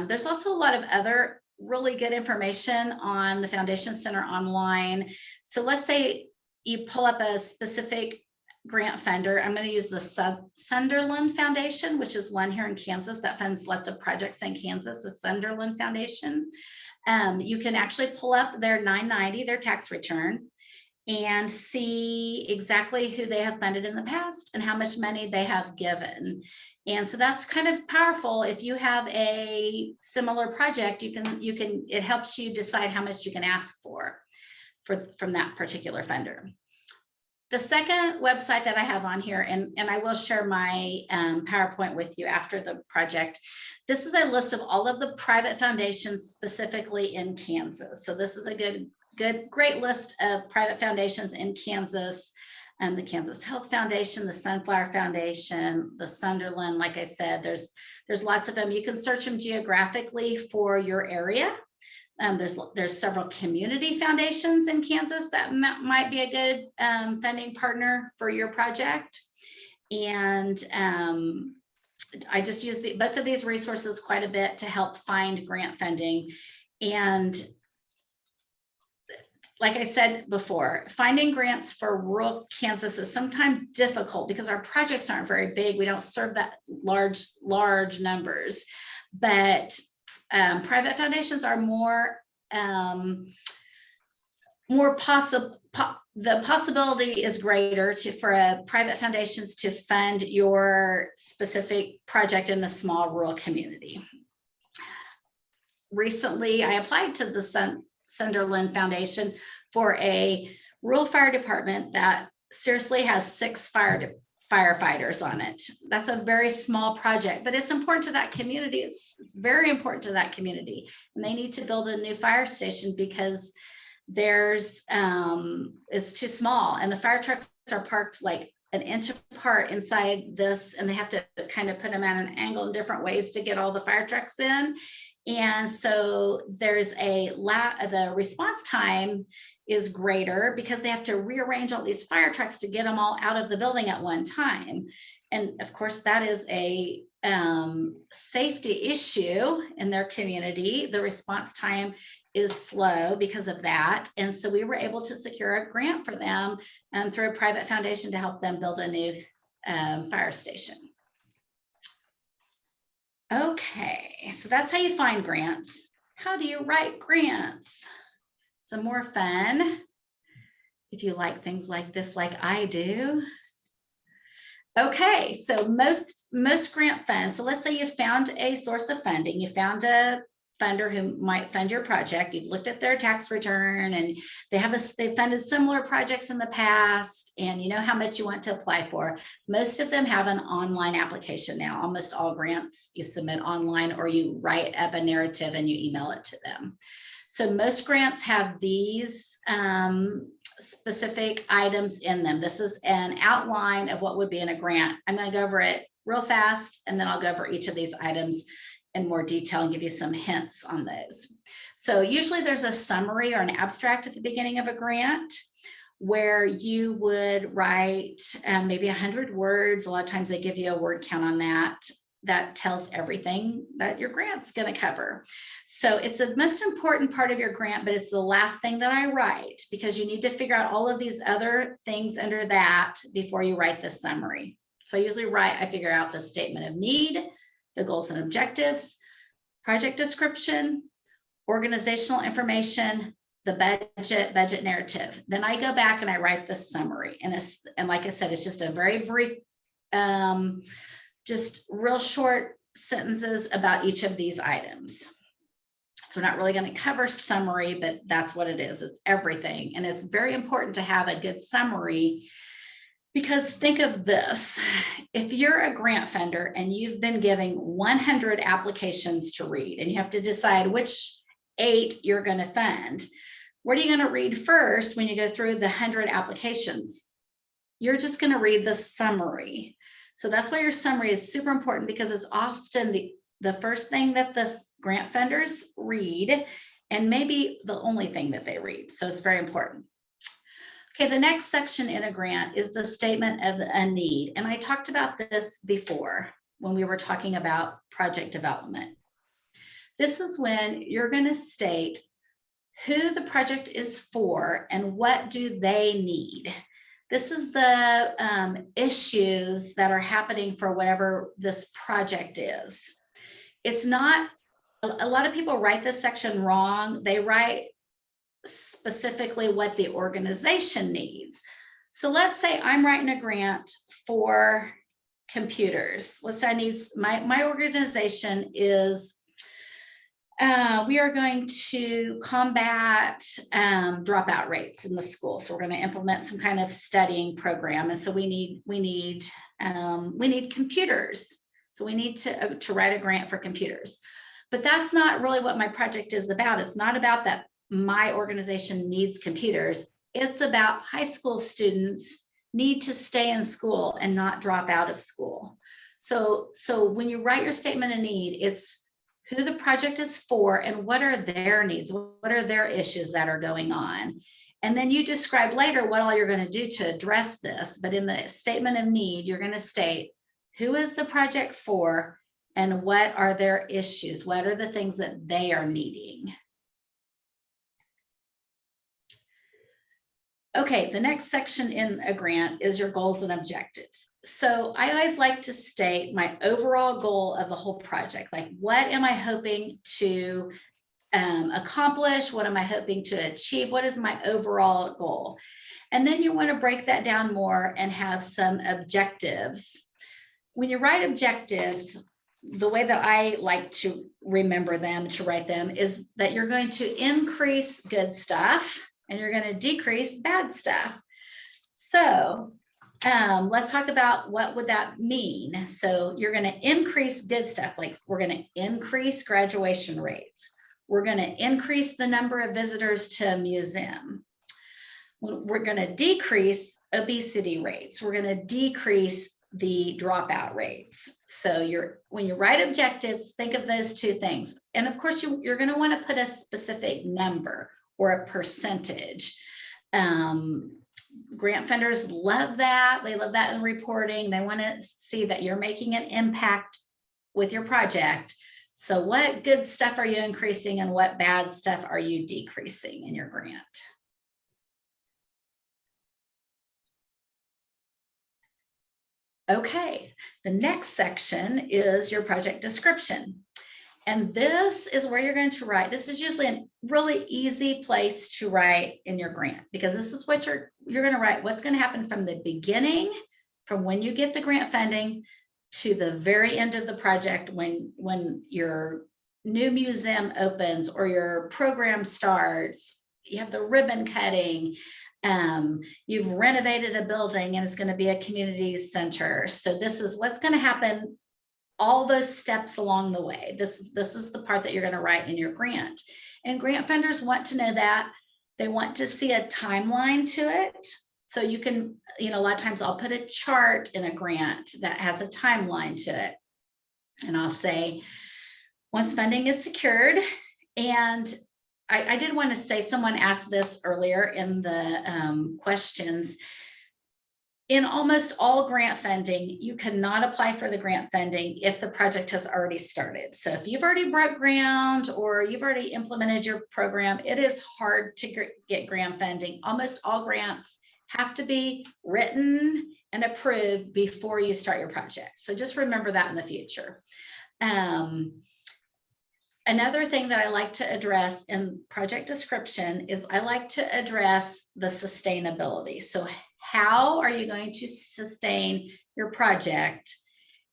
there's also a lot of other really good information on the Foundation Center Online. So let's say you pull up a specific grant funder. I'm going to use the Sunderland Foundation, which is one here in Kansas that funds lots of projects in Kansas, the Sunderland Foundation. You can actually pull up their 990, their tax return, and see exactly who they have funded in the past and how much money they have given. And so that's kind of powerful. If you have a similar project, it helps you decide how much you can ask from that particular funder. The second website that I have on here, and I will share my PowerPoint with you after the project. This is a list of all of the private foundations specifically in Kansas. So this is a great list of private foundations in Kansas. The Kansas Health Foundation, the Sunflower Foundation, the Sunderland. Like I said, there's lots of them. You can search them geographically for your area. There's several community foundations in Kansas that might be a good funding partner for your project. And I just use both of these resources quite a bit to help find grant funding. And like I said before, finding grants for rural Kansas is sometimes difficult because our projects aren't very big. We don't serve that large numbers, but private foundations are more possible. The possibility is greater for private foundations to fund your specific project in a small rural community. Recently, I applied to the Sunderland Foundation for a rural fire department that seriously has 6 firefighters on it. That's a very small project, but it's important to that community. It's very important to that community. And they need to build a new fire station because it's too small. And the fire trucks are parked like an inch apart inside this, and they have to kind of put them at an angle in different ways to get all the fire trucks in. And so there's the response time is greater because they have to rearrange all these fire trucks to get them all out of the building at one time. And of course, that is a safety issue in their community. The response time is slow because of that. And so we were able to secure a grant for them through a private foundation to help them build a new fire station. Okay, so that's how you find grants. How do you write grants? Some more fun. If you like things like this, like I do. Okay, so most grant funds. So let's say you found a source of funding. You found a funder who might fund your project. You've looked at their tax return and they've funded similar projects in the past, and you know how much you want to apply for. Most of them have an online application now. Almost all grants you submit online, or you write up a narrative and you email it to them. So most grants have these specific items in them. This is an outline of what would be in a grant. I'm going to go over it real fast, and then I'll go over each of these items in more detail and give you some hints on those. So usually there's a summary or an abstract at the beginning of a grant where you would write maybe 100 words. A lot of times they give you a word count on that. That tells everything that your grant's going to cover. So it's the most important part of your grant, but it's the last thing that I write, because you need to figure out all of these other things under that before you write the summary. So I usually I figure out the statement of need, the goals and objectives, project description, organizational information, the budget narrative. Then I go back and I write the summary. And like I said, it's just a very brief, just real short sentences about each of these items. So we're not really going to cover summary, but that's what it is. It's everything. And it's very important to have a good summary, because think of this. If you're a grant funder and you've been giving 100 applications to read, and you have to decide which 8 you're going to fund, what are you going to read first when you go through the 100 applications? You're just going to read the summary. So that's why your summary is super important, because it's often the first thing that the grant funders read, and maybe the only thing that they read. So it's very important. Okay, the next section in a grant is the statement of a need. And I talked about this before when we were talking about project development. This is when you're going to state who the project is for and what do they need. This is the issues that are happening for whatever this project is. It's not, a lot of people write this section wrong. They write specifically what the organization needs. So let's say I'm writing a grant for computers. Let's say I need, my organization is, we are going to combat dropout rates in the school. So we're going to implement some kind of studying program. And so we need computers. So we need to write a grant for computers. But that's not really what my project is about. It's not about that my organization needs computers. It's about high school students need to stay in school and not drop out of school. So when you write your statement of need, it's who the project is for and what are their needs, what are their issues that are going on. And then you describe later what all you're going to do to address this. But in the statement of need, you're going to state who is the project for and what are their issues, what are the things that they are needing. Okay, the next section in a grant is your goals and objectives. So I always like to state my overall goal of the whole project. Like, what am I hoping to accomplish? What am I hoping to achieve? What is my overall goal? And then you want to break that down more and have some objectives. When you write objectives, the way that I like to remember them, to write them, is that you're going to increase good stuff and you're going to decrease bad stuff. So let's talk about what would that mean. So you're going to increase good stuff, like we're going to increase graduation rates. We're going to increase the number of visitors to a museum. We're going to decrease obesity rates. We're going to decrease the dropout rates. So when you write objectives, think of those two things. And of course, you're going to want to put a specific number or a percentage. Grant funders love that. They love that in reporting. They want to see that you're making an impact with your project. So what good stuff are you increasing and what bad stuff are you decreasing in your grant? Okay, the next section is your project description. And this is where you're going to write. This is usually a really easy place to write in your grant, because this is what you're going to write. What's going to happen from the beginning, from when you get the grant funding to the very end of the project, when your new museum opens or your program starts, you have the ribbon cutting, you've renovated a building and it's going to be a community center. So this is what's going to happen, all those steps along the way. This is the part that you're going to write in your grant. And grant funders want to know that. They want to see a timeline to it. So you can, a lot of times I'll put a chart in a grant that has a timeline to it. And I'll say, once funding is secured, and I did want to say, someone asked this earlier in the questions. In almost all grant funding, you cannot apply for the grant funding if the project has already started. So if you've already broke ground or you've already implemented your program, it is hard to get grant funding. Almost all grants have to be written and approved before you start your project. So just remember that in the future. Another thing that I like to address in project description is I like to address the sustainability. So how are you going to sustain your project?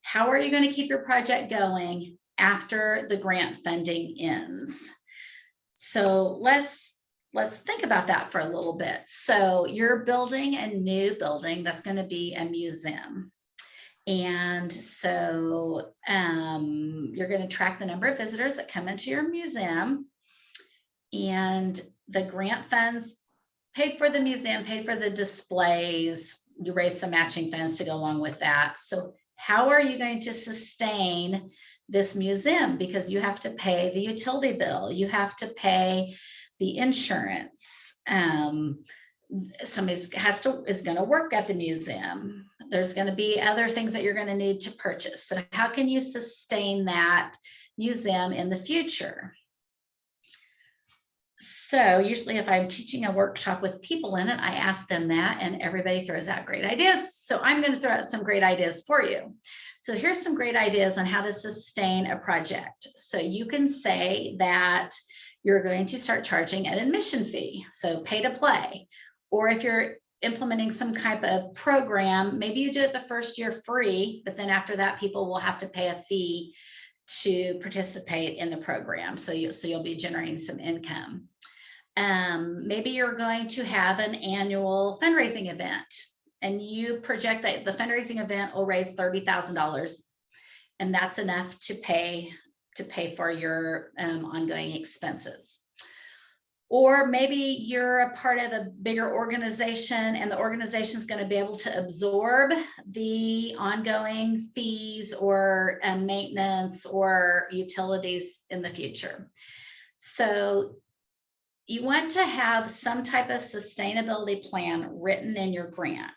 How are you going to keep your project going after the grant funding ends? So let's think about that for a little bit. So you're building a new building that's going to be a museum. And so you're going to track the number of visitors that come into your museum, and the grant funds paid for the museum, paid for the displays. You raise some matching funds to go along with that. So how are you going to sustain this museum? Because you have to pay the utility bill, you have to pay the insurance. Somebody is going to work at the museum. There's going to be other things that you're going to need to purchase. So how can you sustain that museum in the future? So usually if I'm teaching a workshop with people in it, I ask them that, and everybody throws out great ideas. So I'm going to throw out some great ideas for you. So here's some great ideas on how to sustain a project. So you can say that you're going to start charging an admission fee, so pay to play. Or if you're implementing some type of program, maybe you do it the first year free, but then after that, people will have to pay a fee to participate in the program. So you'll be generating some income. Maybe you're going to have an annual fundraising event, and you project that the fundraising event will raise $30,000, and that's enough to pay for your ongoing expenses. Or maybe you're a part of a bigger organization, and the organization is going to be able to absorb the ongoing fees or maintenance or utilities in the future. So you want to have some type of sustainability plan written in your grant.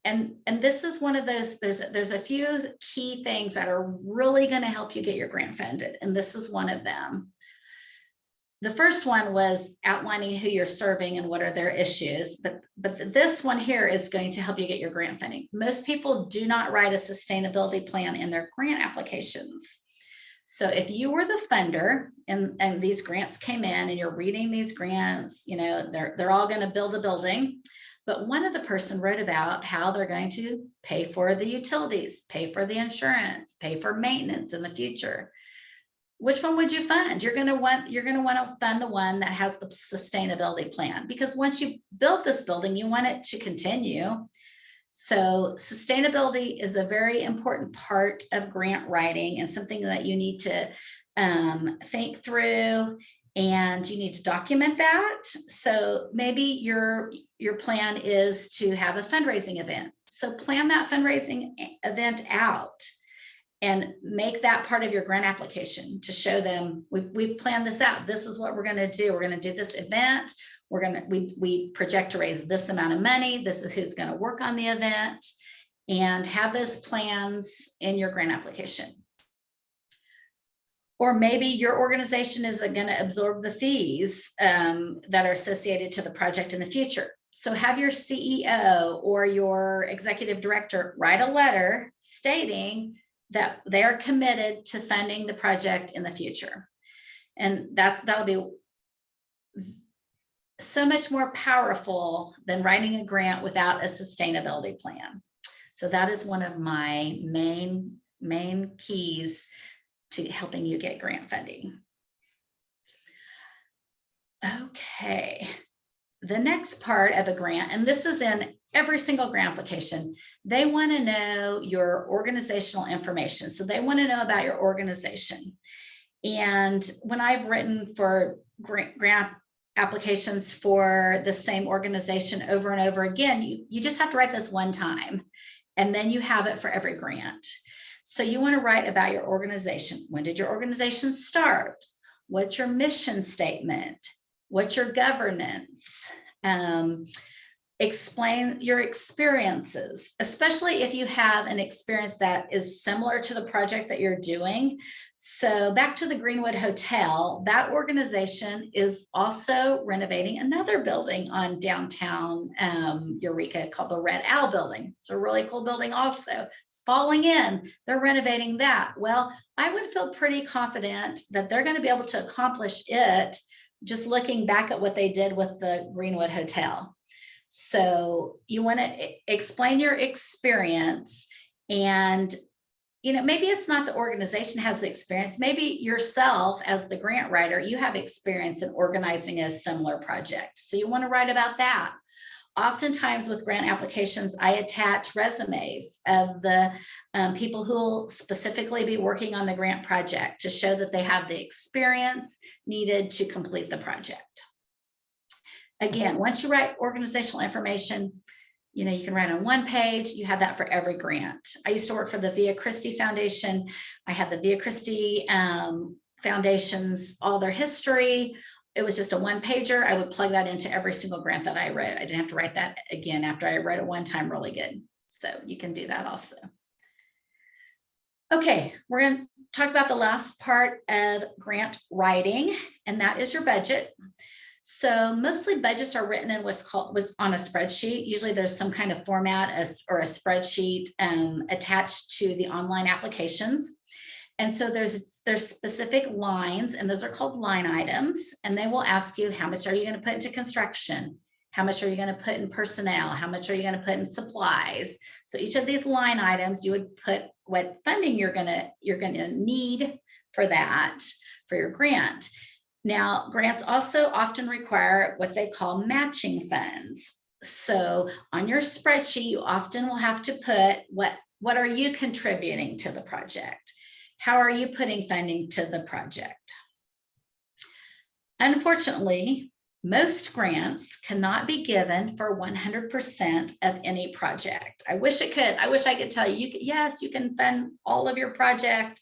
And this is one of those, there's a few key things that are really going to help you get your grant funded. And this is one of them. The first one was outlining who you're serving and what are their issues, but this one here is going to help you get your grant funding. Most people do not write a sustainability plan in their grant applications. So if you were the funder and these grants came in and you're reading these grants, they're all going to build a building, but one of the person wrote about how they're going to pay for the utilities, pay for the insurance, pay for maintenance in the future. Which one would you fund? You're going to want to fund the one that has the sustainability plan, because once you build this building, you want it to continue. So sustainability is a very important part of grant writing and something that you need to think through, and you need to document that. So maybe your plan is to have a fundraising event. So plan that fundraising event out and make that part of your grant application to show them we've planned this out. This is what we're going to do. We're going to do this event. We project to raise this amount of money. This is who's going to work on the event, and have those plans in your grant application. Or maybe your organization is going to absorb the fees that are associated to the project in the future. So have your CEO or your executive director write a letter stating that they are committed to funding the project in the future. And that'll be so much more powerful than writing a grant without a sustainability plan. So that is one of my main keys to helping you get grant funding. Okay, the next part of a grant, and this is in every single grant application, they want to know your organizational information. So they want to know about your organization. And when I've written for grant applications for the same organization over and over again, you just have to write this one time, and then you have it for every grant. So you want to write about your organization. When did your organization start? What's your mission statement? What's your governance? Explain your experiences, especially if you have an experience that is similar to the project that you're doing. So back to the Greenwood Hotel, that organization is also renovating another building on downtown Eureka called the Red Owl Building. It's a really cool building also. It's falling in, they're renovating that. Well, I would feel pretty confident that they're going to be able to accomplish it just looking back at what they did with the Greenwood Hotel. So you want to explain your experience, and maybe it's not the organization has the experience, maybe yourself as the grant writer, you have experience in organizing a similar project. So you want to write about that. Oftentimes with grant applications, I attach resumes of the people who will specifically be working on the grant project to show that they have the experience needed to complete the project. Again, once you write organizational information, you can write on one page, you have that for every grant. I used to work for the Via Christi Foundation. I had the Via Christi Foundation's, all their history. It was just a one pager. I would plug that into every single grant that I wrote. I didn't have to write that again after I wrote it one time really good. So you can do that also. Okay, we're going to talk about the last part of grant writing, and that is your budget. So mostly budgets are written in what's on a spreadsheet. Usually there's some kind of format or a spreadsheet attached to the online applications. And so there's specific lines, and those are called line items. And they will ask you, how much are you going to put into construction? How much are you going to put in personnel? How much are you going to put in supplies? So each of these line items, you would put what funding you're going to need for that, for your grant. Now, grants also often require what they call matching funds. So on your spreadsheet, you often will have to put what are you contributing to the project? How are you putting funding to the project? Unfortunately, most grants cannot be given for 100% of any project. I wish it could. I wish I could tell you, yes, you can fund all of your project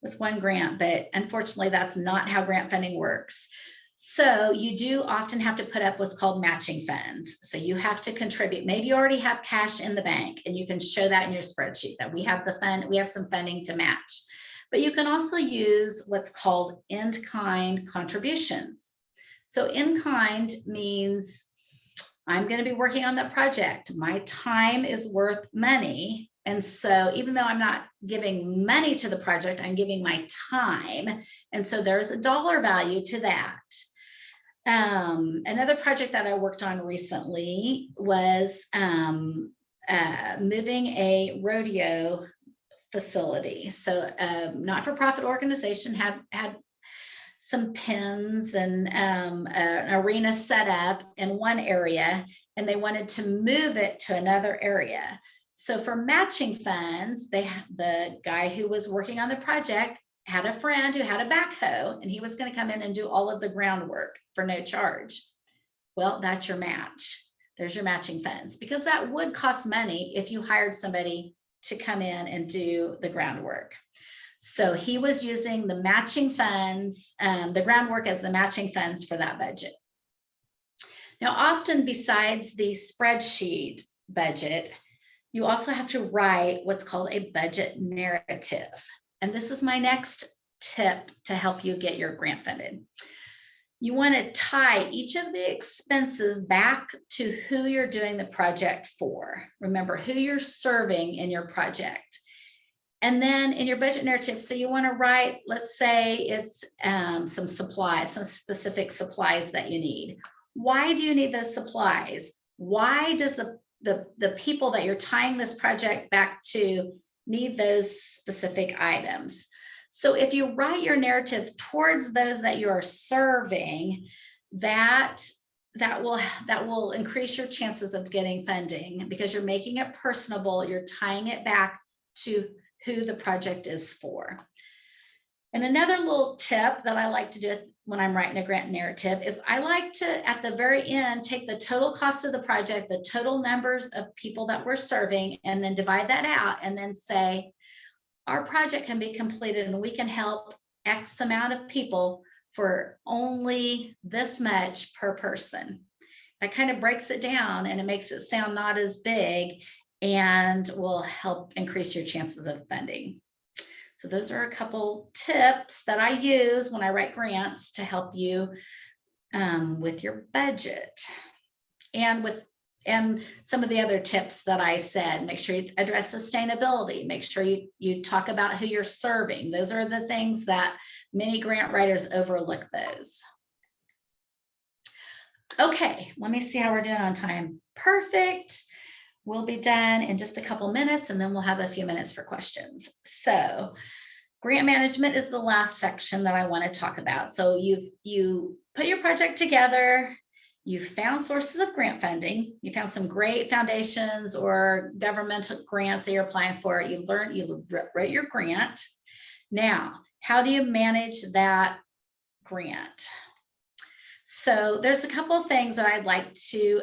with one grant, but unfortunately that's not how grant funding works. So you do often have to put up what's called matching funds. So you have to contribute. Maybe you already have cash in the bank and you can show that in your spreadsheet that we have we have some funding to match. But you can also use what's called in-kind contributions. So in-kind means I'm going to be working on that project. My time is worth money. And so even though I'm not giving money to the project, I'm giving my time. And so there's a dollar value to that. Another project that I worked on recently was moving a rodeo facility. So not-for-profit organization had some pens and an arena set up in one area, and they wanted to move it to another area. So for matching funds, the guy who was working on the project had a friend who had a backhoe, and he was going to come in and do all of the groundwork for no charge. Well, that's your match. There's your matching funds, because that would cost money if you hired somebody to come in and do the groundwork. So he was using the matching funds, the groundwork as the matching funds for that budget. Now, often besides the spreadsheet budget, you also have to write what's called a budget narrative. And this is my next tip to help you get your grant funded. You want to tie each of the expenses back to who you're doing the project for. Remember who you're serving in your project. And then in your budget narrative, so you want to write, let's say it's some supplies, some specific supplies that you need. Why do you need those supplies? Why does the people that you're tying this project back to need those specific items? So if you write your narrative towards those that you are serving, that will increase your chances of getting funding, because you're making it personable, you're tying it back to who the project is for. And another little tip that I like to do when I'm writing a grant narrative is I like to, at the very end, take the total cost of the project, the total numbers of people that we're serving, and then divide that out and then say, our project can be completed and we can help X amount of people for only this much per person. That kind of breaks it down and it makes it sound not as big and will help increase your chances of funding. So those are a couple tips that I use when I write grants to help you with your budget. And some of the other tips that I said, make sure you address sustainability, make sure you talk about who you're serving. Those are the things that many grant writers overlook those. Okay, let me see how we're doing on time. Perfect. We'll be done in just a couple minutes and then we'll have a few minutes for questions. So grant management is the last section that I want to talk about. So you put your project together, you found sources of grant funding, you found some great foundations or governmental grants that you're applying for, you wrote your grant. Now, how do you manage that grant? So there's a couple of things that I'd like to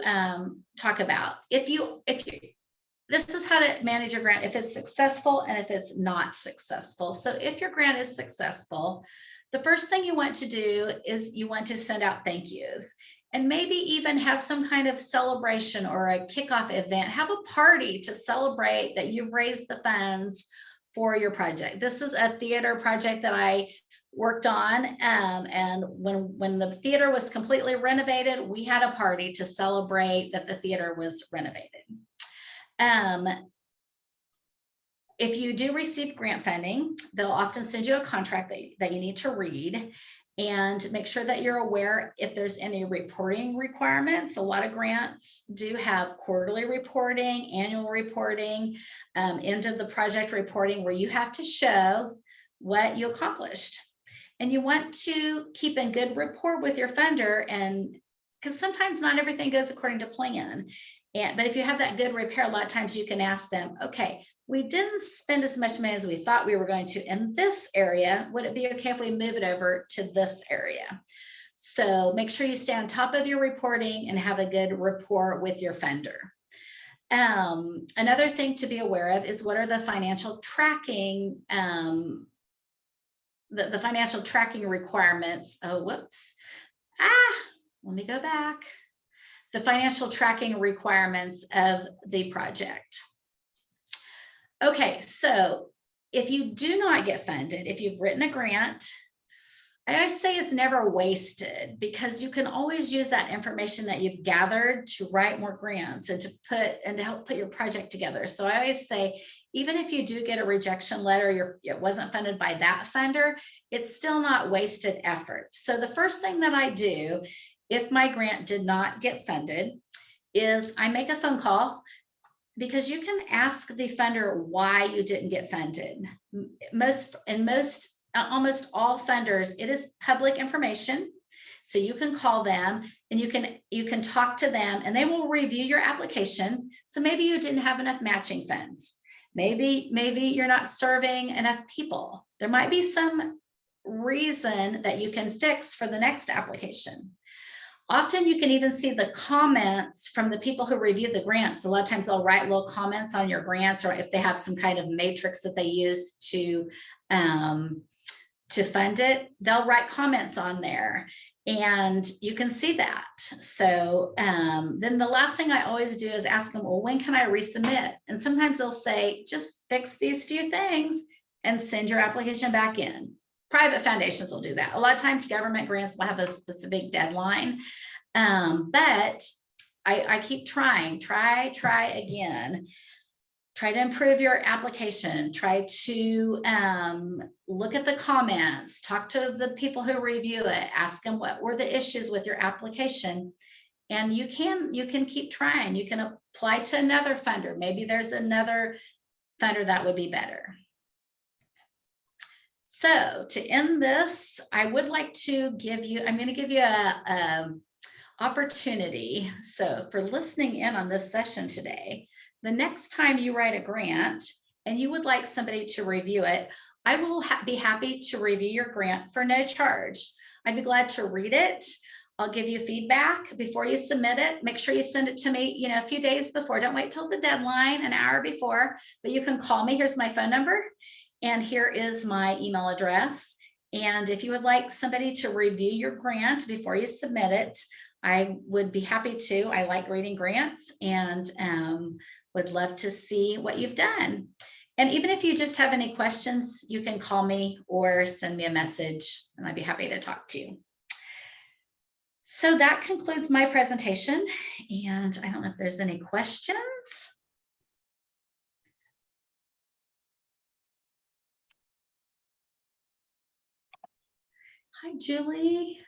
talk about. This is how to manage your grant if it's successful and if it's not successful. So if your grant is successful, the first thing you want to do is you want to send out thank yous and maybe even have some kind of celebration or a kickoff event. Have a party to celebrate that you've raised the funds for your project. This is a theater project that I worked on, and when the theater was completely renovated, we had a party to celebrate that the theater was renovated. If you do receive grant funding, they'll often send you a contract that you need to read and make sure that you're aware if there's any reporting requirements. A lot of grants do have quarterly reporting, annual reporting, end of the project reporting, where you have to show what you accomplished. And you want to keep in good rapport with your funder, and because sometimes not everything goes according to plan. But if you have that good rapport, a lot of times you can ask them, okay, we didn't spend as much money as we thought we were going to in this area. Would it be okay if we move it over to this area? So make sure you stay on top of your reporting and have a good rapport with your funder. Another thing to be aware of is what are the financial tracking the financial tracking requirements. Oh, whoops. Let me go back. The financial tracking requirements of the project. Okay, so if you do not get funded, if you've written a grant, I always say it's never wasted, because you can always use that information that you've gathered to write more grants and to help put your project together. So I always say, even if you do get a rejection letter, it wasn't funded by that funder, it's still not wasted effort. So the first thing that I do, if my grant did not get funded, is I make a phone call, because you can ask the funder why you didn't get funded. Almost all funders, it is public information. So you can call them and you can talk to them and they will review your application. So maybe you didn't have enough matching funds. Maybe you're not serving enough people. There might be some reason that you can fix for the next application. Often you can even see the comments from the people who review the grants. A lot of times they'll write little comments on your grants, or if they have some kind of matrix that they use to fund it, they'll write comments on there, and you can see that. So then the last thing I always do is ask them, well, when can I resubmit? And sometimes they'll say, just fix these few things and send your application back in. Private foundations will do that. A lot of times government grants will have a specific deadline, but I keep trying, try again. Try to improve your application, try to look at the comments, talk to the people who review it, ask them what were the issues with your application. And you can keep trying. You can apply to another funder. Maybe there's another funder that would be better. So to end this, I would like to give you, I'm going to give you a opportunity. So for listening in on this session today, the next time you write a grant and you would like somebody to review it, I will be happy to review your grant for no charge. I'd be glad to read it. I'll give you feedback before you submit it. Make sure you send it to me, a few days before. Don't wait till the deadline, an hour before, but you can call me. Here's my phone number, and here is my email address. And if you would like somebody to review your grant before you submit it, I would be happy to. I like reading grants, and would love to see what you've done. And even if you just have any questions, you can call me or send me a message, and I'd be happy to talk to you. So that concludes my presentation, and I don't know if there's any questions. Hi, Julie.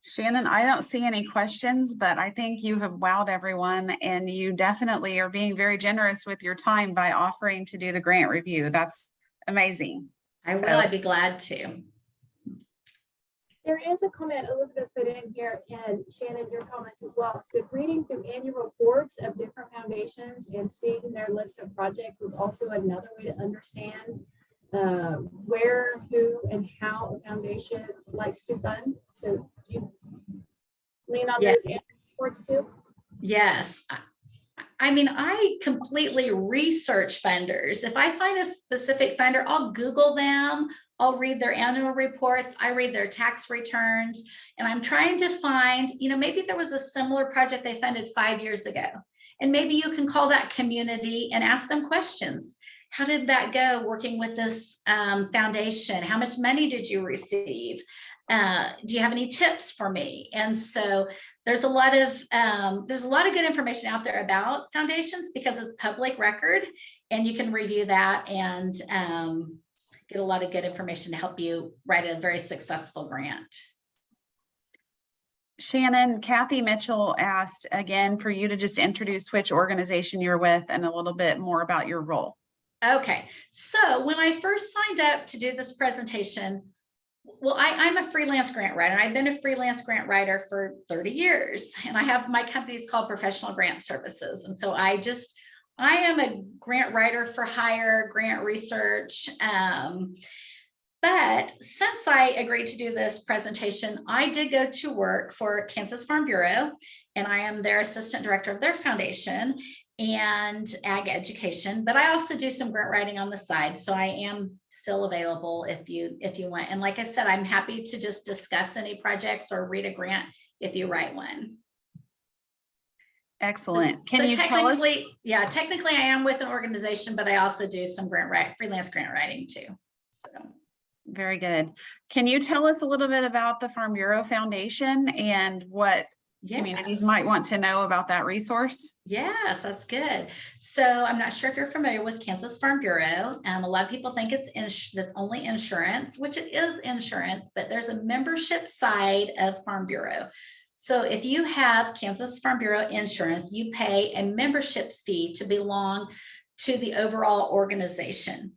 Shannon, I don't see any questions, but I think you have wowed everyone, and you definitely are being very generous with your time by offering to do the grant review. That's amazing. I will. I'd be glad to. There is a comment Elizabeth put in here, and Shannon, your comments as well. So reading through annual reports of different foundations and seeing their list of projects is also another way to understand where, who, and how a foundation likes to fund. So do you lean on those annual reports too? Yes. I mean, I completely research funders. If I find a specific funder, I'll Google them. I'll read their annual reports. I read their tax returns, and I'm trying to find, maybe there was a similar project they funded 5 years ago, and maybe you can call that community and ask them questions. How did that go working with this foundation? How much money did you receive? Do you have any tips for me? And so there's a lot of good information out there about foundations because it's public record, and you can review that and get a lot of good information to help you write a very successful grant. Shannon, Kathy Mitchell asked again for you to just introduce which organization you're with and a little bit more about your role. Okay, so when I first signed up to do this presentation, well, I'm a freelance grant writer. I've been a freelance grant writer for 30 years, and I have my company is called Professional Grant Services. And so I am a grant writer for hire, grant research. But since I agreed to do this presentation, I did go to work for Kansas Farm Bureau, and I am their assistant director of their foundation and ag education, but I also do some grant writing on the side. So I am still available if you want. And like I said, I'm happy to just discuss any projects or read a grant if you write one. Excellent. Can you tell us? Yeah, technically I am with an organization, but I also do some freelance grant writing too. So. Very good. Can you tell us a little bit about the Farm Bureau Foundation and what communities might want to know about that resource? Yes, that's good. So I'm not sure if you're familiar with Kansas Farm Bureau. A lot of people think that's only insurance, which it is insurance, but there's a membership side of Farm Bureau. So if you have Kansas Farm Bureau insurance, you pay a membership fee to belong to the overall organization.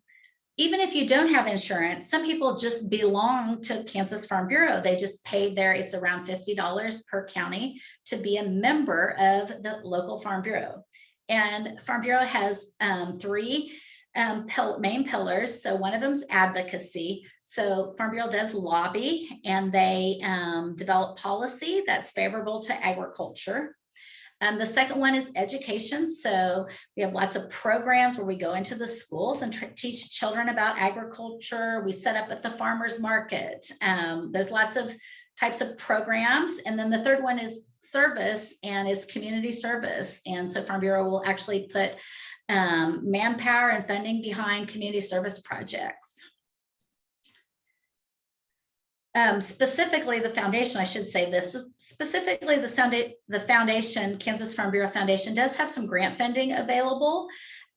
Even if you don't have insurance, some people just belong to Kansas Farm Bureau. They just paid it's around $50 per county to be a member of the local Farm Bureau. And Farm Bureau has 3 main pillars. So one of them is advocacy. So Farm Bureau does lobby, and they develop policy that's favorable to agriculture. The second one is education. So we have lots of programs where we go into the schools and teach children about agriculture. We set up at the farmers market. There's lots of types of programs. And then the third one is service, and it's community service. And so Farm Bureau will actually put manpower and funding behind community service projects. Specifically the foundation, I should say this, specifically the foundation, Kansas Farm Bureau Foundation, does have some grant funding available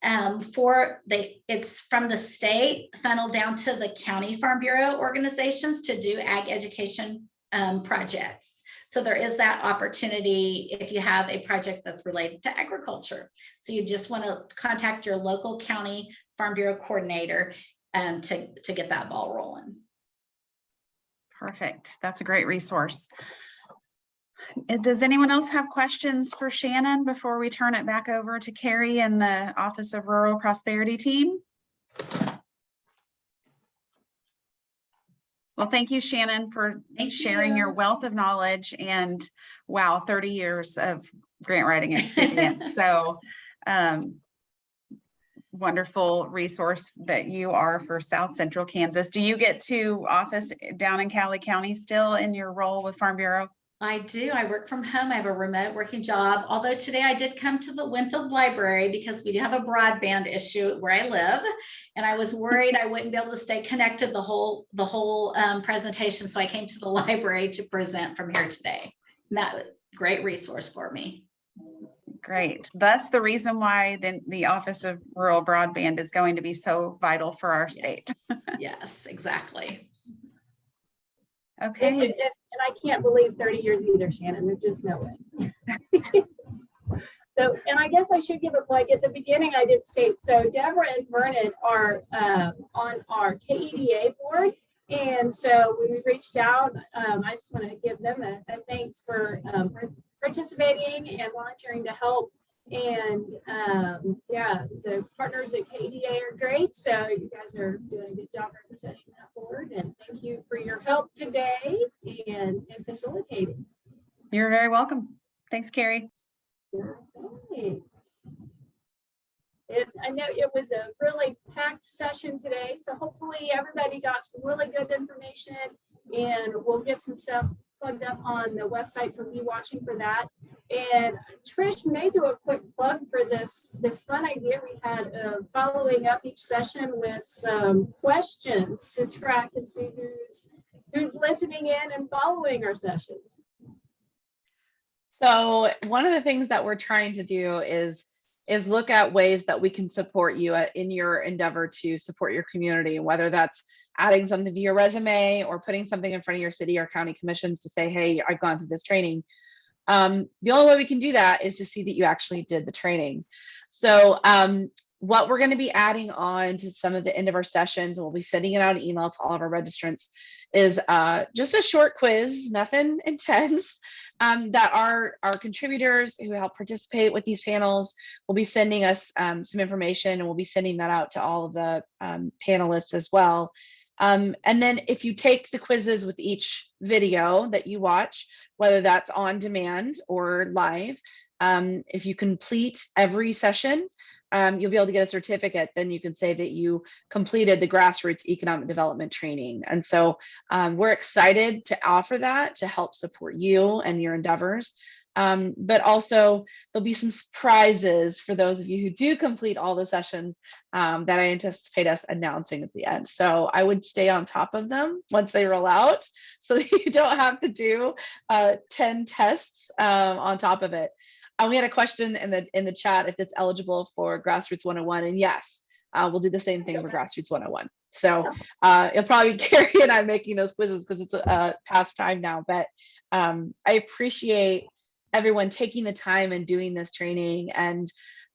it's from the state funneled down to the county Farm Bureau organizations to do ag education projects. So there is that opportunity if you have a project that's related to agriculture. So you just want to contact your local county Farm Bureau coordinator to get that ball rolling. Perfect. That's a great resource. Does anyone else have questions for Shannon before we turn it back over to Carrie and the Office of Rural Prosperity team? Well, thank you, Shannon, for sharing your wealth of knowledge, and wow, 30 years of grant writing experience. So wonderful resource that you are for South Central Kansas. Do you get to office down in Cowley County still in your role with Farm Bureau? I do. I work from home. I have a remote working job. Although today I did come to the Winfield Library because we do have a broadband issue where I live, and I was worried I wouldn't be able to stay connected the whole presentation. So I came to the library to present from here today. And that was a great resource for me. Great. That's the reason why the Office of Rural Broadband is going to be so vital for our state. Yes, exactly. Okay. And I can't believe 30 years either, Shannon. There's just no way. So, and I guess I should give a plug. At the beginning, I did say, so Deborah and Vernon are on our KEDA board. And so when we reached out, I just want to give them a thanks for participating and volunteering to help. And yeah, the partners at KEDA are great. So you guys are doing a good job representing that board. And thank you for your help today and facilitating. You're very welcome. Thanks, Carrie. Okay. I know it was a really packed session today, so hopefully everybody got some really good information, and we'll get some stuff plugged up on the website, so be watching for that. And Trish may do a quick plug for this fun idea we had of following up each session with some questions to track and see who's listening in and following our sessions. So one of the things that we're trying to do is look at ways that we can support you in your endeavor to support your community, and whether that's adding something to your resume or putting something in front of your city or county commissions to say, hey, I've gone through this training. The only way we can do that is to see that you actually did the training. So what we're going to be adding on to some of the end of our sessions, and we'll be sending it out an email to all of our registrants, is just a short quiz, nothing intense, that our contributors who help participate with these panels will be sending us some information, and we'll be sending that out to all of the panelists as well. And then if you take the quizzes with each video that you watch, whether that's on demand or live, if you complete every session, you'll be able to get a certificate. Then you can say that you completed the Grassroots Economic Development Training. And so we're excited to offer that to help support you and your endeavors. But also there'll be some prizes for those of you who do complete all the sessions that I anticipate us announcing at the end. So I would stay on top of them once they roll out, so that you don't have to do 10 tests on top of it. We had a question in the chat if it's eligible for Grassroots 101, and yes, we'll do the same thing for Grassroots 101. So it'll probably be Carrie and I making those quizzes because it's past time now. But I appreciate everyone taking the time and doing this training. And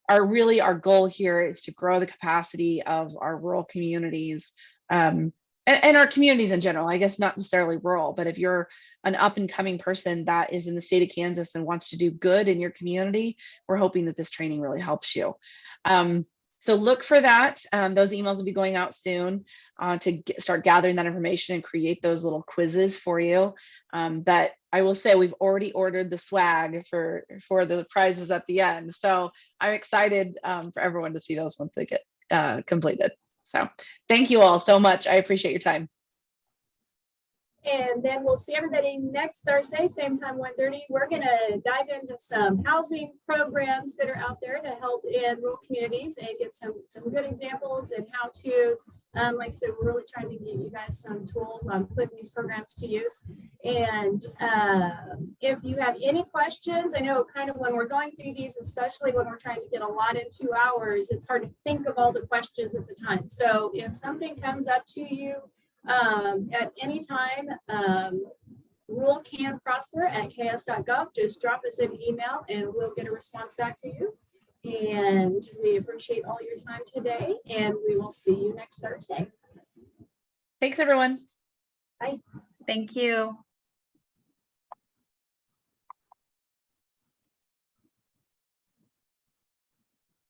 our goal here is to grow the capacity of our rural communities. And our communities in general, I guess not necessarily rural, but if you're an up and coming person that is in the state of Kansas and wants to do good in your community, we're hoping that this training really helps you. So look for that. Those emails will be going out soon to start gathering that information and create those little quizzes for you. But I will say we've already ordered the swag for the prizes at the end. So I'm excited for everyone to see those once they get completed. So thank you all so much. I appreciate your time. And then we'll see everybody next Thursday, same time, 1:30. We're going to dive into some housing programs that are out there to help in rural communities and get some good examples and how-tos. Like I said, we're really trying to get you guys some tools on putting these programs to use. And if you have any questions, I know kind of when we're going through these, especially when we're trying to get a lot in 2 hours, it's hard to think of all the questions at the time. So if something comes up to you, at any time, ruralcanprosper@ks.gov. Just drop us an email and we'll get a response back to you. And we appreciate all your time today, and we will see you next Thursday. Thanks, everyone. Bye. Thank you.